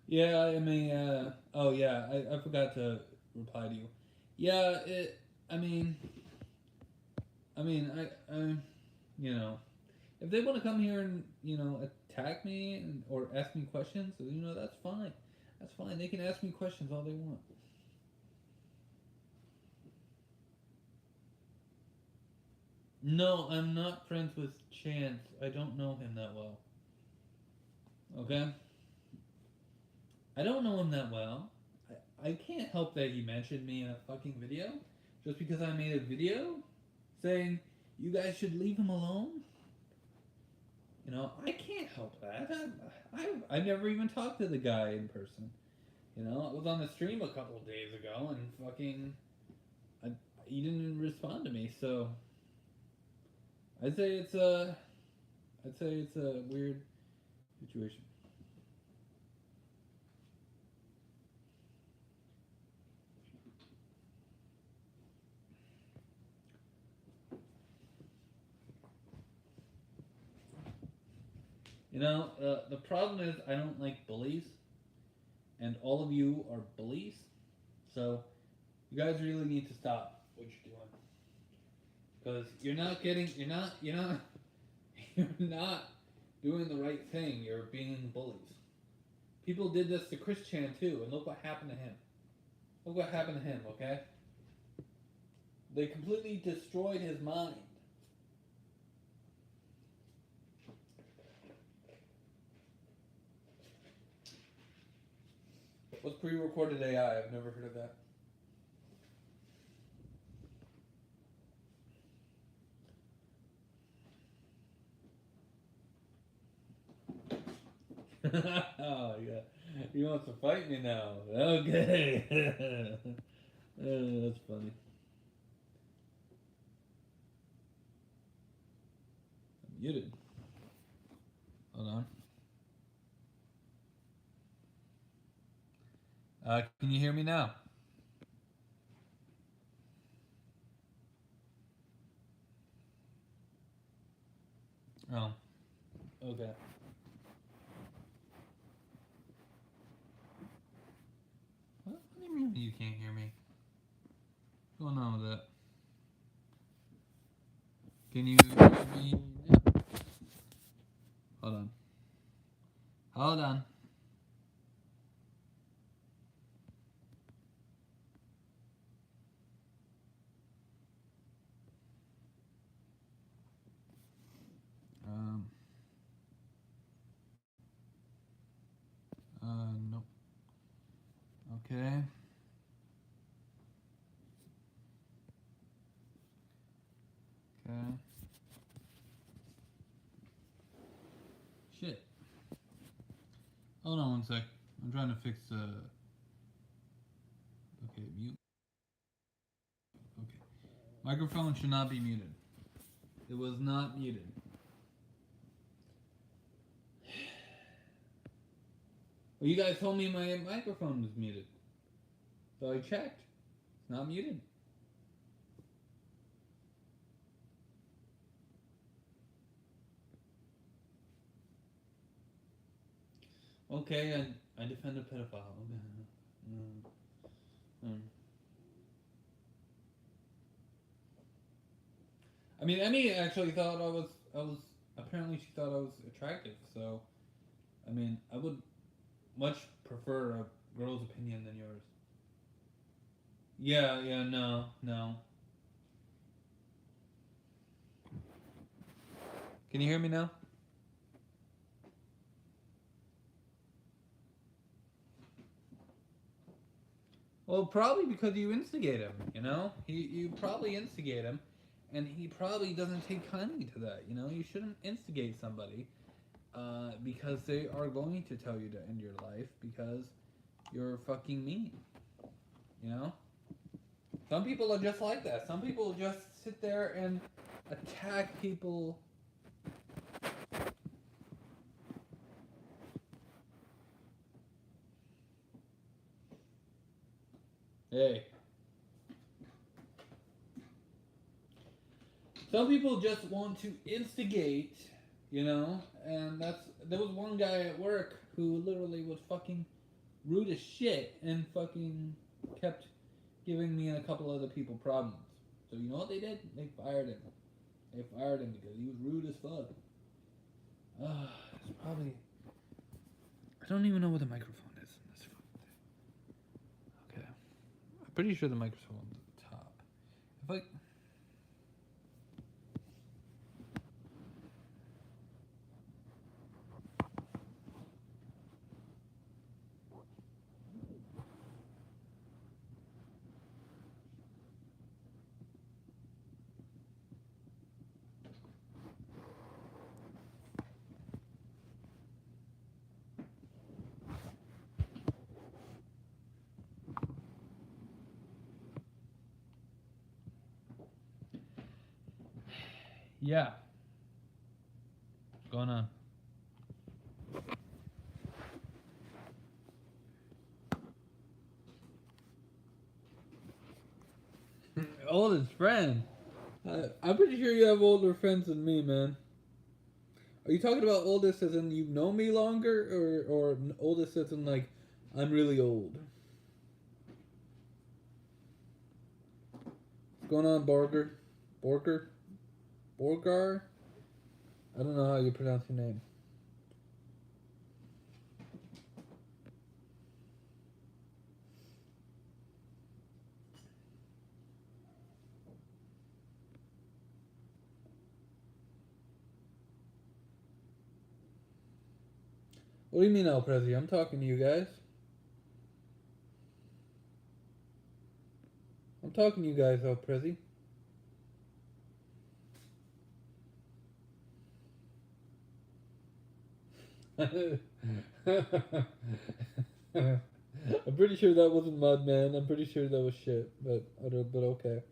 Yeah, I mean, oh yeah, I forgot to reply to you. Yeah, I mean, you know, if they want to come here and, attack me or ask me questions, that's fine. That's fine. They can ask me questions all they want. No, I'm not friends with Chance. I don't know him that well. Okay? I don't know him that well. I can't help that he mentioned me in a fucking video just because I made a video saying you guys should leave him alone. I can't help that. I never even talked to the guy in person. I was on the stream a couple of days ago and fucking he didn't respond to me. So I'd say it's a weird situation. The problem is I don't like bullies, and all of you are bullies. So you guys really need to stop what you're doing because you're not doing the right thing. You're being bullies. People did this to Chris Chan too, and look what happened to him. Look what happened to him. Okay, they completely destroyed his mind. What's pre-recorded AI? I've never heard of that. Oh, yeah. He wants to fight me now. Okay. That's funny. I'm muted. Hold on. Can you hear me now? Oh. Okay. What do you mean you can't hear me? What's going on with that? Can you hear me now? Hold on. Hold on. Nope. Okay. Okay. Shit. Hold on one sec. I'm trying to fix the. Okay, mute. Okay. Microphone should not be muted. It was not muted. Well, you guys told me my microphone was muted. So I checked. It's not muted. Okay, I defend a pedophile. I mean, Emmy actually thought I was. Apparently, she thought I was attractive. So, I mean, I would much prefer a girl's opinion than yours. Yeah, no. Can you hear me now? Well, probably because you instigate him, you know? You probably instigate him, and he probably doesn't take kindly to that, you know? You shouldn't instigate somebody because they are going to tell you to end your life because you're fucking mean, you know? Some people are just like that. Some people just sit there and attack people. Hey. Some people just want to instigate, you know, and there was one guy at work who literally was fucking rude as shit and fucking kept giving me and a couple other people problems. So you know what they did? They fired him. They fired him because he was rude as fuck. It's probably. I don't even know where the microphone is in this fucking thing. Okay. I'm pretty sure the microphone's at the top. If I. Yeah. What's going on? Oldest friend? I'm pretty sure you have older friends than me, man. Are you talking about oldest as in you know me longer, or oldest as in like I'm really old? What's going on, Borger? Borger? Borgar? I don't know how you pronounce your name. What do you mean, El Prezi? I'm talking to you guys. I'm talking to you guys, El Prezi. I'm pretty sure that wasn't mud, man. I'm pretty sure that was shit, but okay.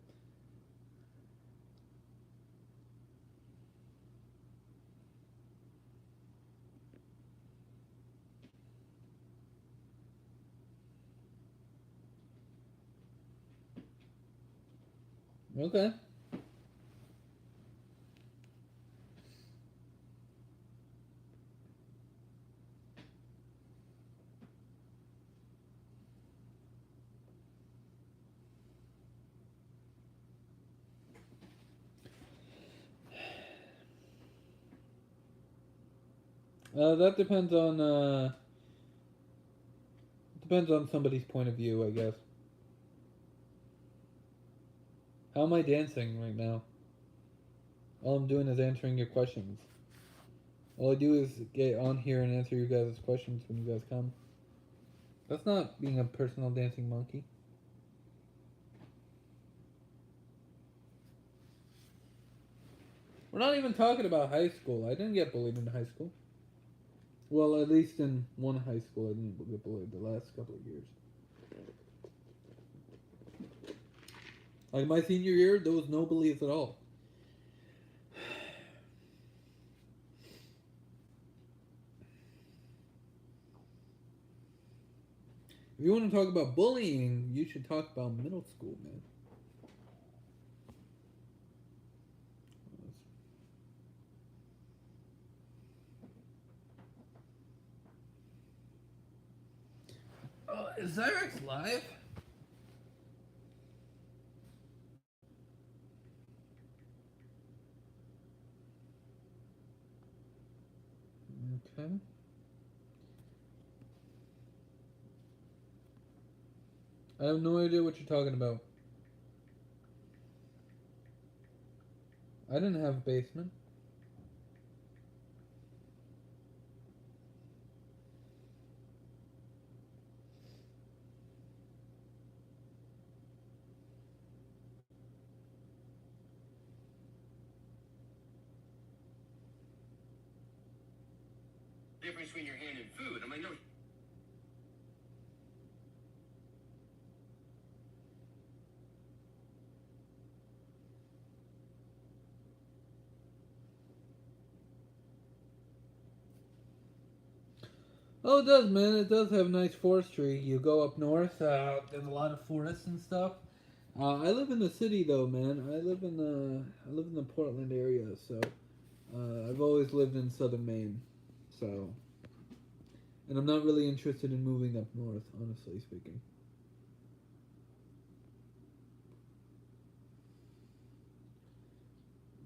Okay. That depends on somebody's point of view, I guess. How am I dancing right now? All I'm doing is answering your questions. All I do is get on here and answer you guys' questions when you guys come. That's not being a personal dancing monkey. We're not even talking about high school. I didn't get bullied in high school. Well, at least in one high school, I didn't get bullied the last couple of years. Like my senior year, there was no bullies at all. If you want to talk about bullying, you should talk about middle school, man. Oh, is Zyrex live? Okay. I have no idea what you're talking about. I didn't have a basement. Difference between your hand and food. I'm like, no. Oh, it does, man. It does have nice forestry. You go up north, there's a lot of forests and stuff. I live in the city, though, man. I live in the Portland area, so I've always lived in southern Maine, so, and I'm not really interested in moving up north, honestly speaking.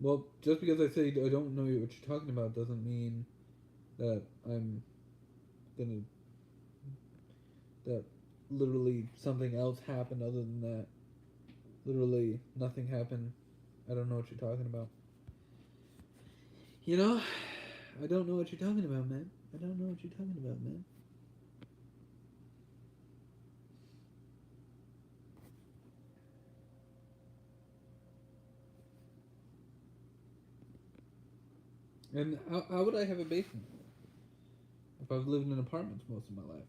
Well, just because I say I don't know what you're talking about doesn't mean that I'm gonna that literally something else happened other than that. Literally nothing happened. I don't know what you're talking about. You know, I don't know what you're talking about, man. I don't know what you're talking about, man. And how would I have a basement if I've lived in apartments most of my life?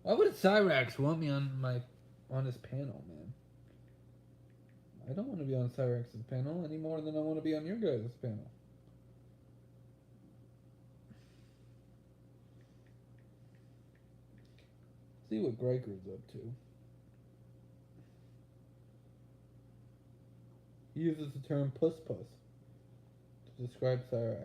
Why would Cyrax want me on his panel, man? I don't want to be on Cyrax's panel any more than I want to be on your guys' panel. See what Greiker's up to. He uses the term puss puss to describe Cyrax.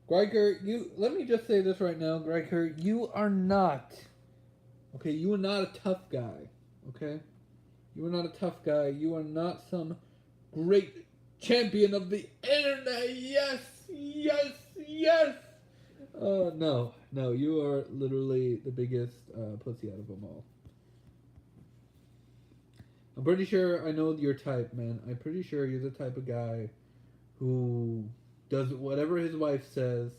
Greiker, let me just say this right now, Greiker, you are not a tough guy, okay? You are not a tough guy. You are not some great champion of the internet. Yes, yes, yes. No, you are literally the biggest pussy out of them all. I'm pretty sure I know your type, man. I'm pretty sure you're the type of guy who does whatever his wife says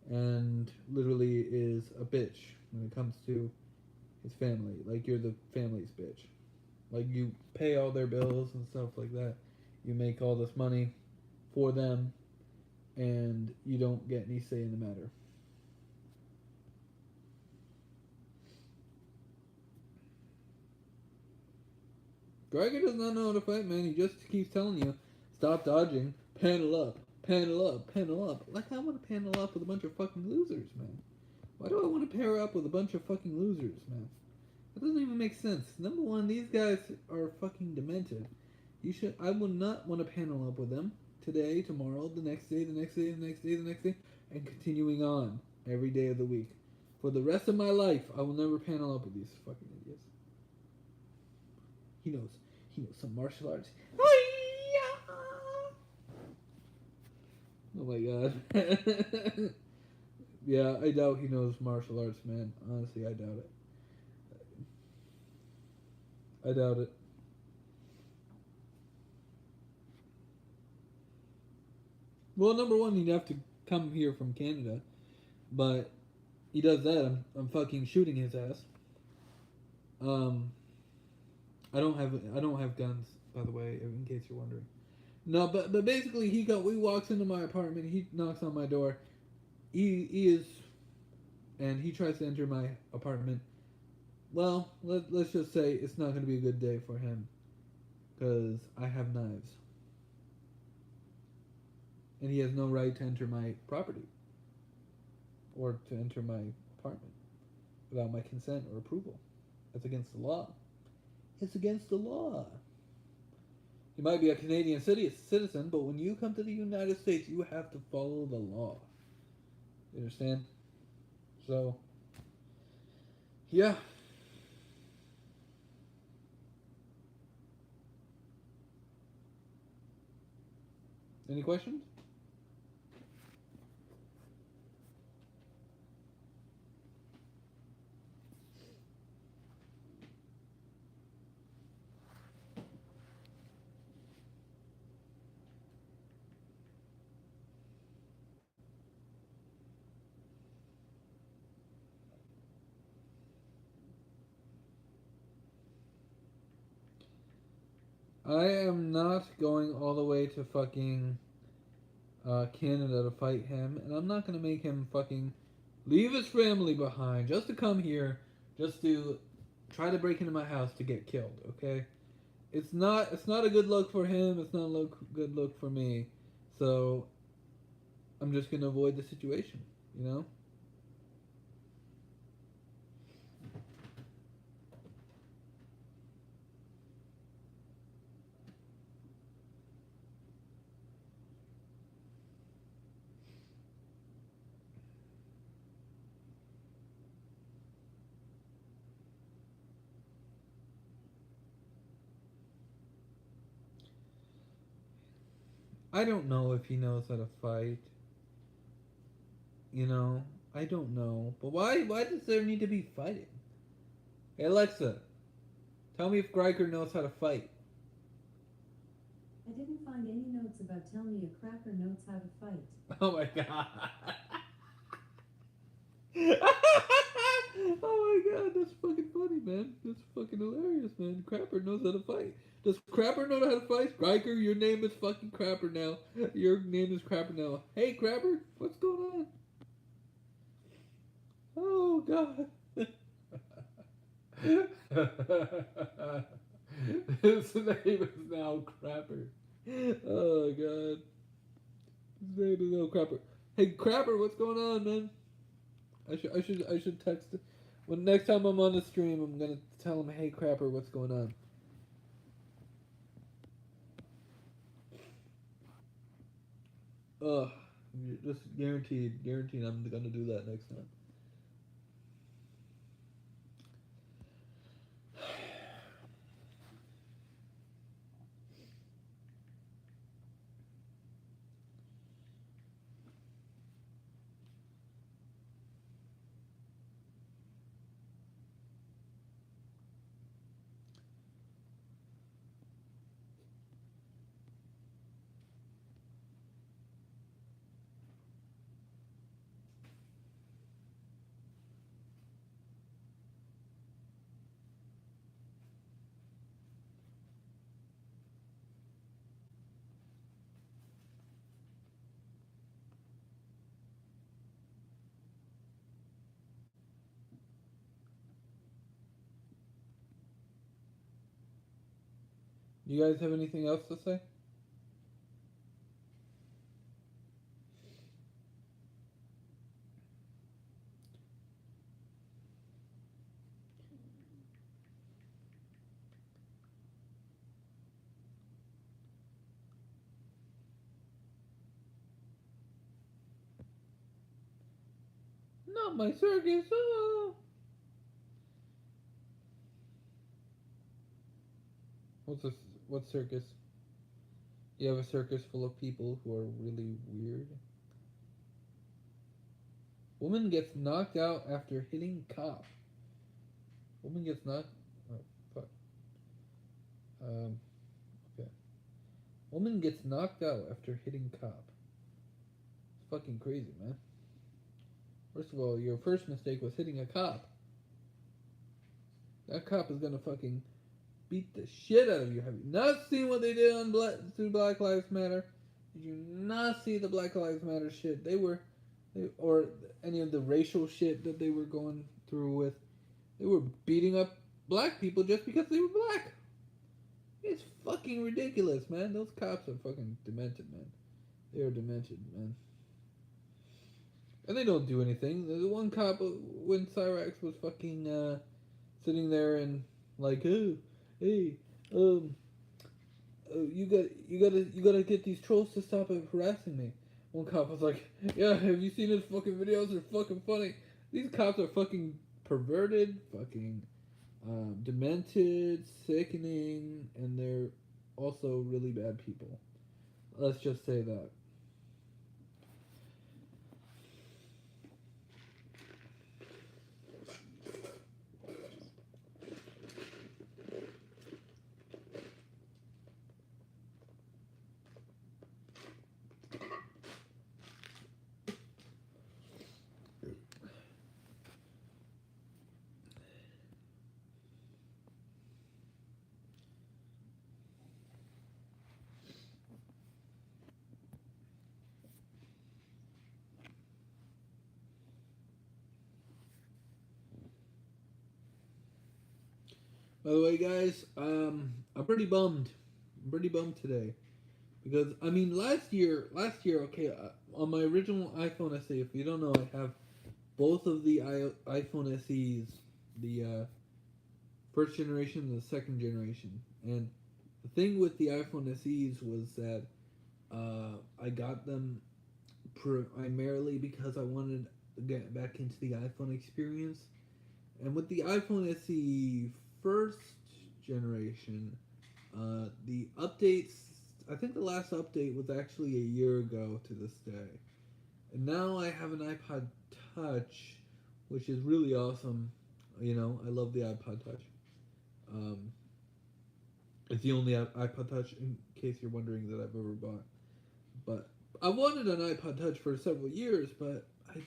and literally is a bitch when it comes to his family. Like, you're the family's bitch. Like, you pay all their bills and stuff like that. You make all this money for them, and you don't get any say in the matter. Gregor does not know how to fight, man. He just keeps telling you, stop dodging, panel up, panel up, panel up. Like, I want to panel up with a bunch of fucking losers, man. Why do I want to pair up with a bunch of fucking losers, man? That doesn't even make sense. Number one, these guys are fucking demented. I would not want to panel up with them today, tomorrow, the next day, the next day, the next day, the next day, and continuing on every day of the week. For the rest of my life, I will never panel up with these fucking idiots. He knows some martial arts. Oh my god. Yeah, I doubt he knows martial arts, man. Honestly, I doubt it. I doubt it. Well, number one, he'd have to come here from Canada, but he does that, I'm fucking shooting his ass. I don't have guns, by the way, in case you're wondering. No, but basically he walks into my apartment. He knocks on my door. He is, and he tries to enter my apartment. Well, let's just say it's not going to be a good day for him, because I have knives, and he has no right to enter my property or to enter my apartment without my consent or approval. That's against the law. It's against the law. You might be a Canadian citizen, but when you come to the United States, you have to follow the law. You understand? So, yeah. Any questions? I am not going all the way to fucking Canada to fight him, and I'm not gonna make him fucking leave his family behind just to come here, just to try to break into my house to get killed. Okay, it's not a good look for him. It's not a good look for me. So I'm just gonna avoid the situation. You know. I don't know if he knows how to fight. You know, I don't know. But why does there need to be fighting? Hey Alexa, tell me if Greiger knows how to fight. I didn't find any notes about tell me a cracker knows how to fight. Oh my god. Oh my god, that's fucking funny, man. That's fucking hilarious, man. Crapper knows how to fight. Does Crapper know how to fight? Riker, your name is fucking Crapper now. Your name is Crapper now. Hey, Crapper, what's going on? Oh god. His name is now Crapper. Oh god. His name is now Crapper. Hey, Crapper, what's going on, man? I should text it. When next time I'm on the stream, I'm gonna tell him, "Hey, Crapper, what's going on?" Ugh, just guaranteed. I'm gonna do that next time. You guys have anything else to say? Not my circus. Oh. What's this? What circus? You have a circus full of people who are really weird. Woman gets knocked out after hitting cop. Woman gets knocked. Oh, fuck. Okay. Woman gets knocked out after hitting cop. It's fucking crazy, man. First of all, your first mistake was hitting a cop. That cop is gonna fucking beat the shit out of you. Have you not seen what they did on through Black Lives Matter? Did you not see the Black Lives Matter shit? Or any of the racial shit that they were going through with. They were beating up black people just because they were black. It's fucking ridiculous, man. Those cops are fucking demented, man. They are demented, man. And they don't do anything. The one cop, when Cyrax was fucking sitting there and like, oh, hey, you gotta get these trolls to stop harassing me. One cop was like, yeah, have you seen his fucking videos? They're fucking funny. These cops are fucking perverted, fucking demented, sickening, and they're also really bad people. Let's just say that. By the way, guys, I'm pretty bummed. I'm pretty bummed today because I mean, last year, okay, on my original iPhone SE. If you don't know, I have both of the iPhone SEs, the first generation and the second generation. And the thing with the iPhone SEs was that I got them primarily because I wanted to get back into the iPhone experience. And with the iPhone SE first generation, the updates, I think the last update was actually a year ago to this day. And now I have an iPod Touch, which is really awesome. You know, I love the iPod Touch. It's the only iPod Touch, in case you're wondering, that I've ever bought. But I wanted an iPod Touch for several years, but I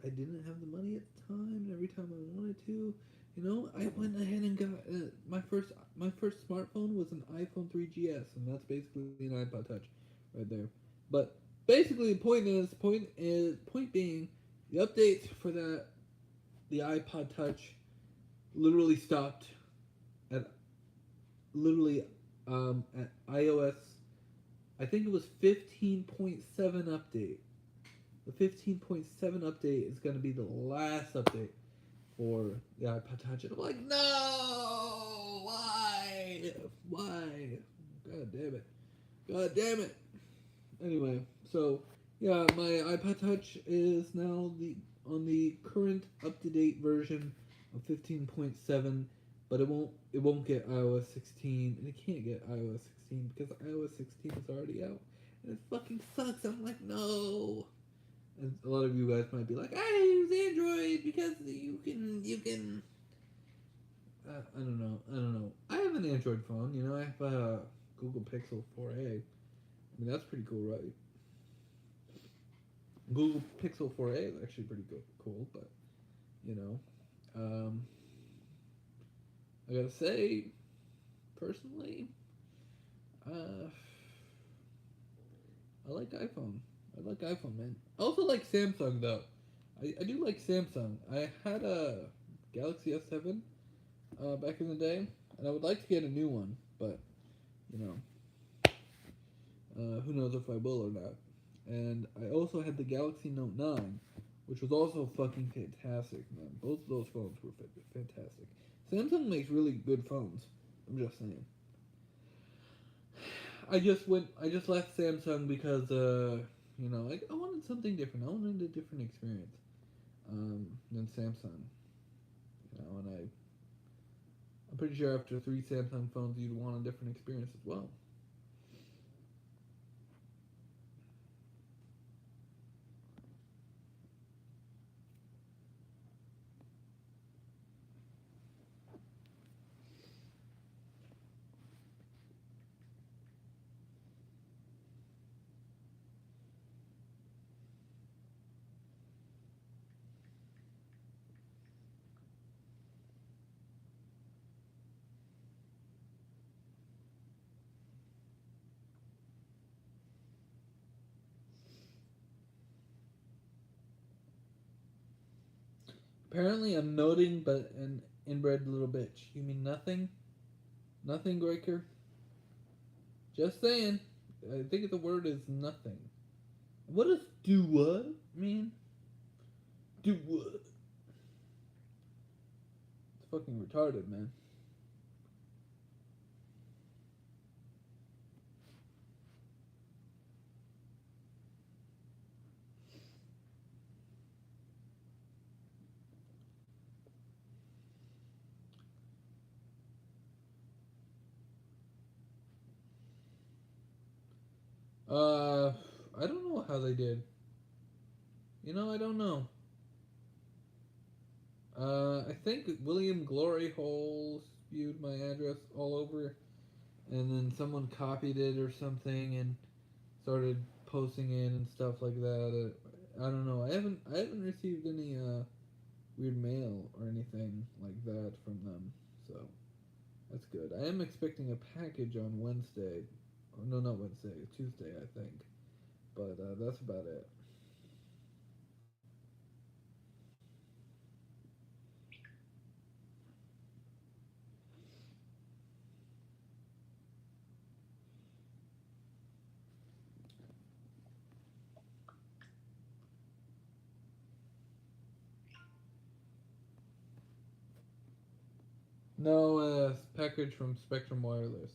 didn't have the money at the time, and every time I wanted to, you know, I went ahead and got my first smartphone was an iPhone 3GS, and that's basically an iPod Touch right there. But basically, the point being, the updates for the iPod Touch literally stopped at iOS. I think it was 15.7 update. The 15.7 update is going to be the last update for the iPod Touch. And I'm like, no! Why? God damn it. Anyway, so, yeah, my iPod Touch is now on the current up-to-date version of 15.7, but it won't get iOS 16, and it can't get iOS 16 because iOS 16 is already out. And it fucking sucks. I'm like, no! And a lot of you guys might be like, I use Android because you can. I don't know. I have an Android phone. You know, I have a Google Pixel 4a. I mean, that's pretty cool, right? Google Pixel 4a is actually pretty cool, but you know, I gotta say, personally, I like iPhone. Man. I also like Samsung, though. I do like Samsung. I had a Galaxy S7 back in the day, and I would like to get a new one, but, you know, who knows if I will or not. And I also had the Galaxy Note 9, which was also fucking fantastic, man. Both of those phones were fantastic. Samsung makes really good phones. I'm just saying. I just left Samsung because, you know, I wanted something different. I wanted a different experience than Samsung. You know, and I'm pretty sure after 3 Samsung phones, you'd want a different experience as well. Apparently, I'm noting, but an inbred little bitch. You mean nothing? Nothing, Breaker? Just saying. I think the word is nothing. What does do what mean? Do what? It's fucking retarded, man. I don't know how they did. You know, I don't know. I think William Glory Hole spewed my address all over, and then someone copied it or something and started posting it and stuff like that. I don't know. I haven't received any weird mail or anything like that from them, so that's good. I am expecting a package on Wednesday. Oh, no, not Wednesday. Tuesday, I think. But that's about it. No, package from Spectrum Wireless.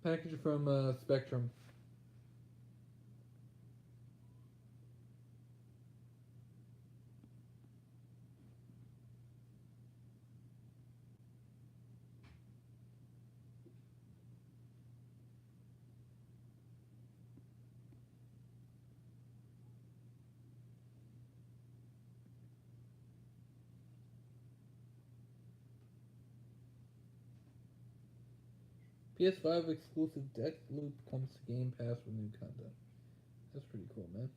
Package from Spectrum. PS5 exclusive Deathloop comes to Game Pass with new content. That's pretty cool, man.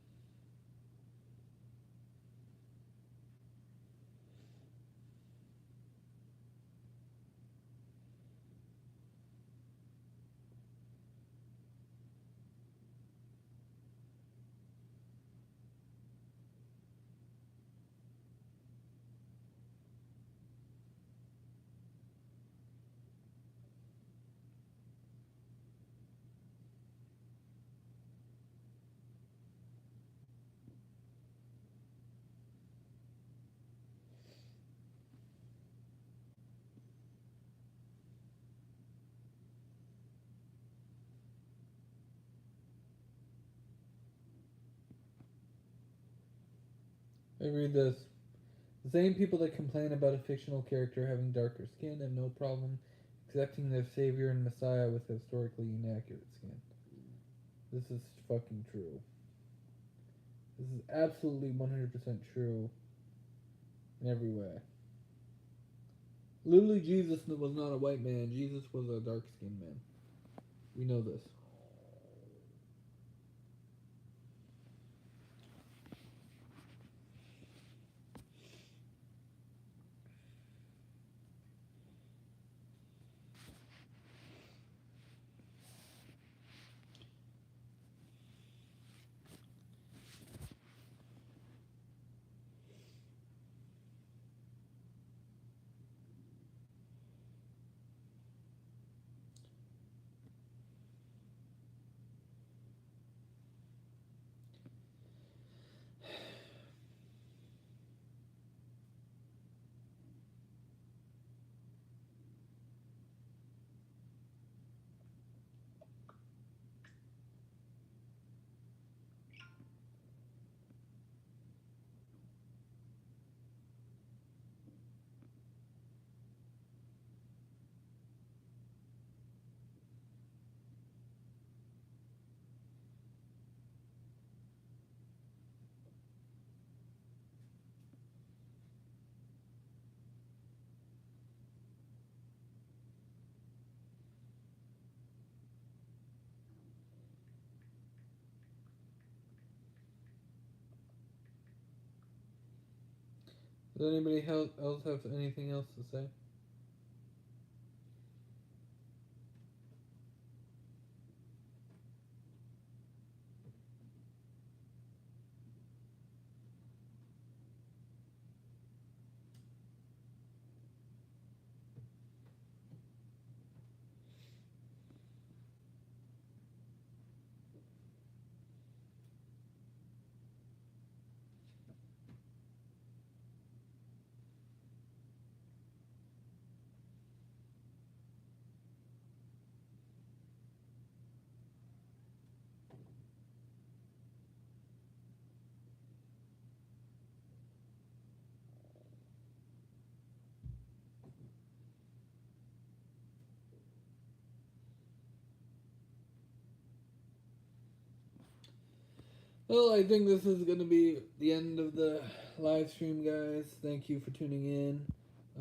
I read this. The same people that complain about a fictional character having darker skin have no problem accepting their savior and messiah with historically inaccurate skin. This is fucking true. This is absolutely 100% true in every way. Literally, Jesus was not a white man. Jesus was a dark-skinned man. We know this. Does anybody else have anything else to say? Well, I think this is going to be the end of the live stream, guys. Thank you for tuning in.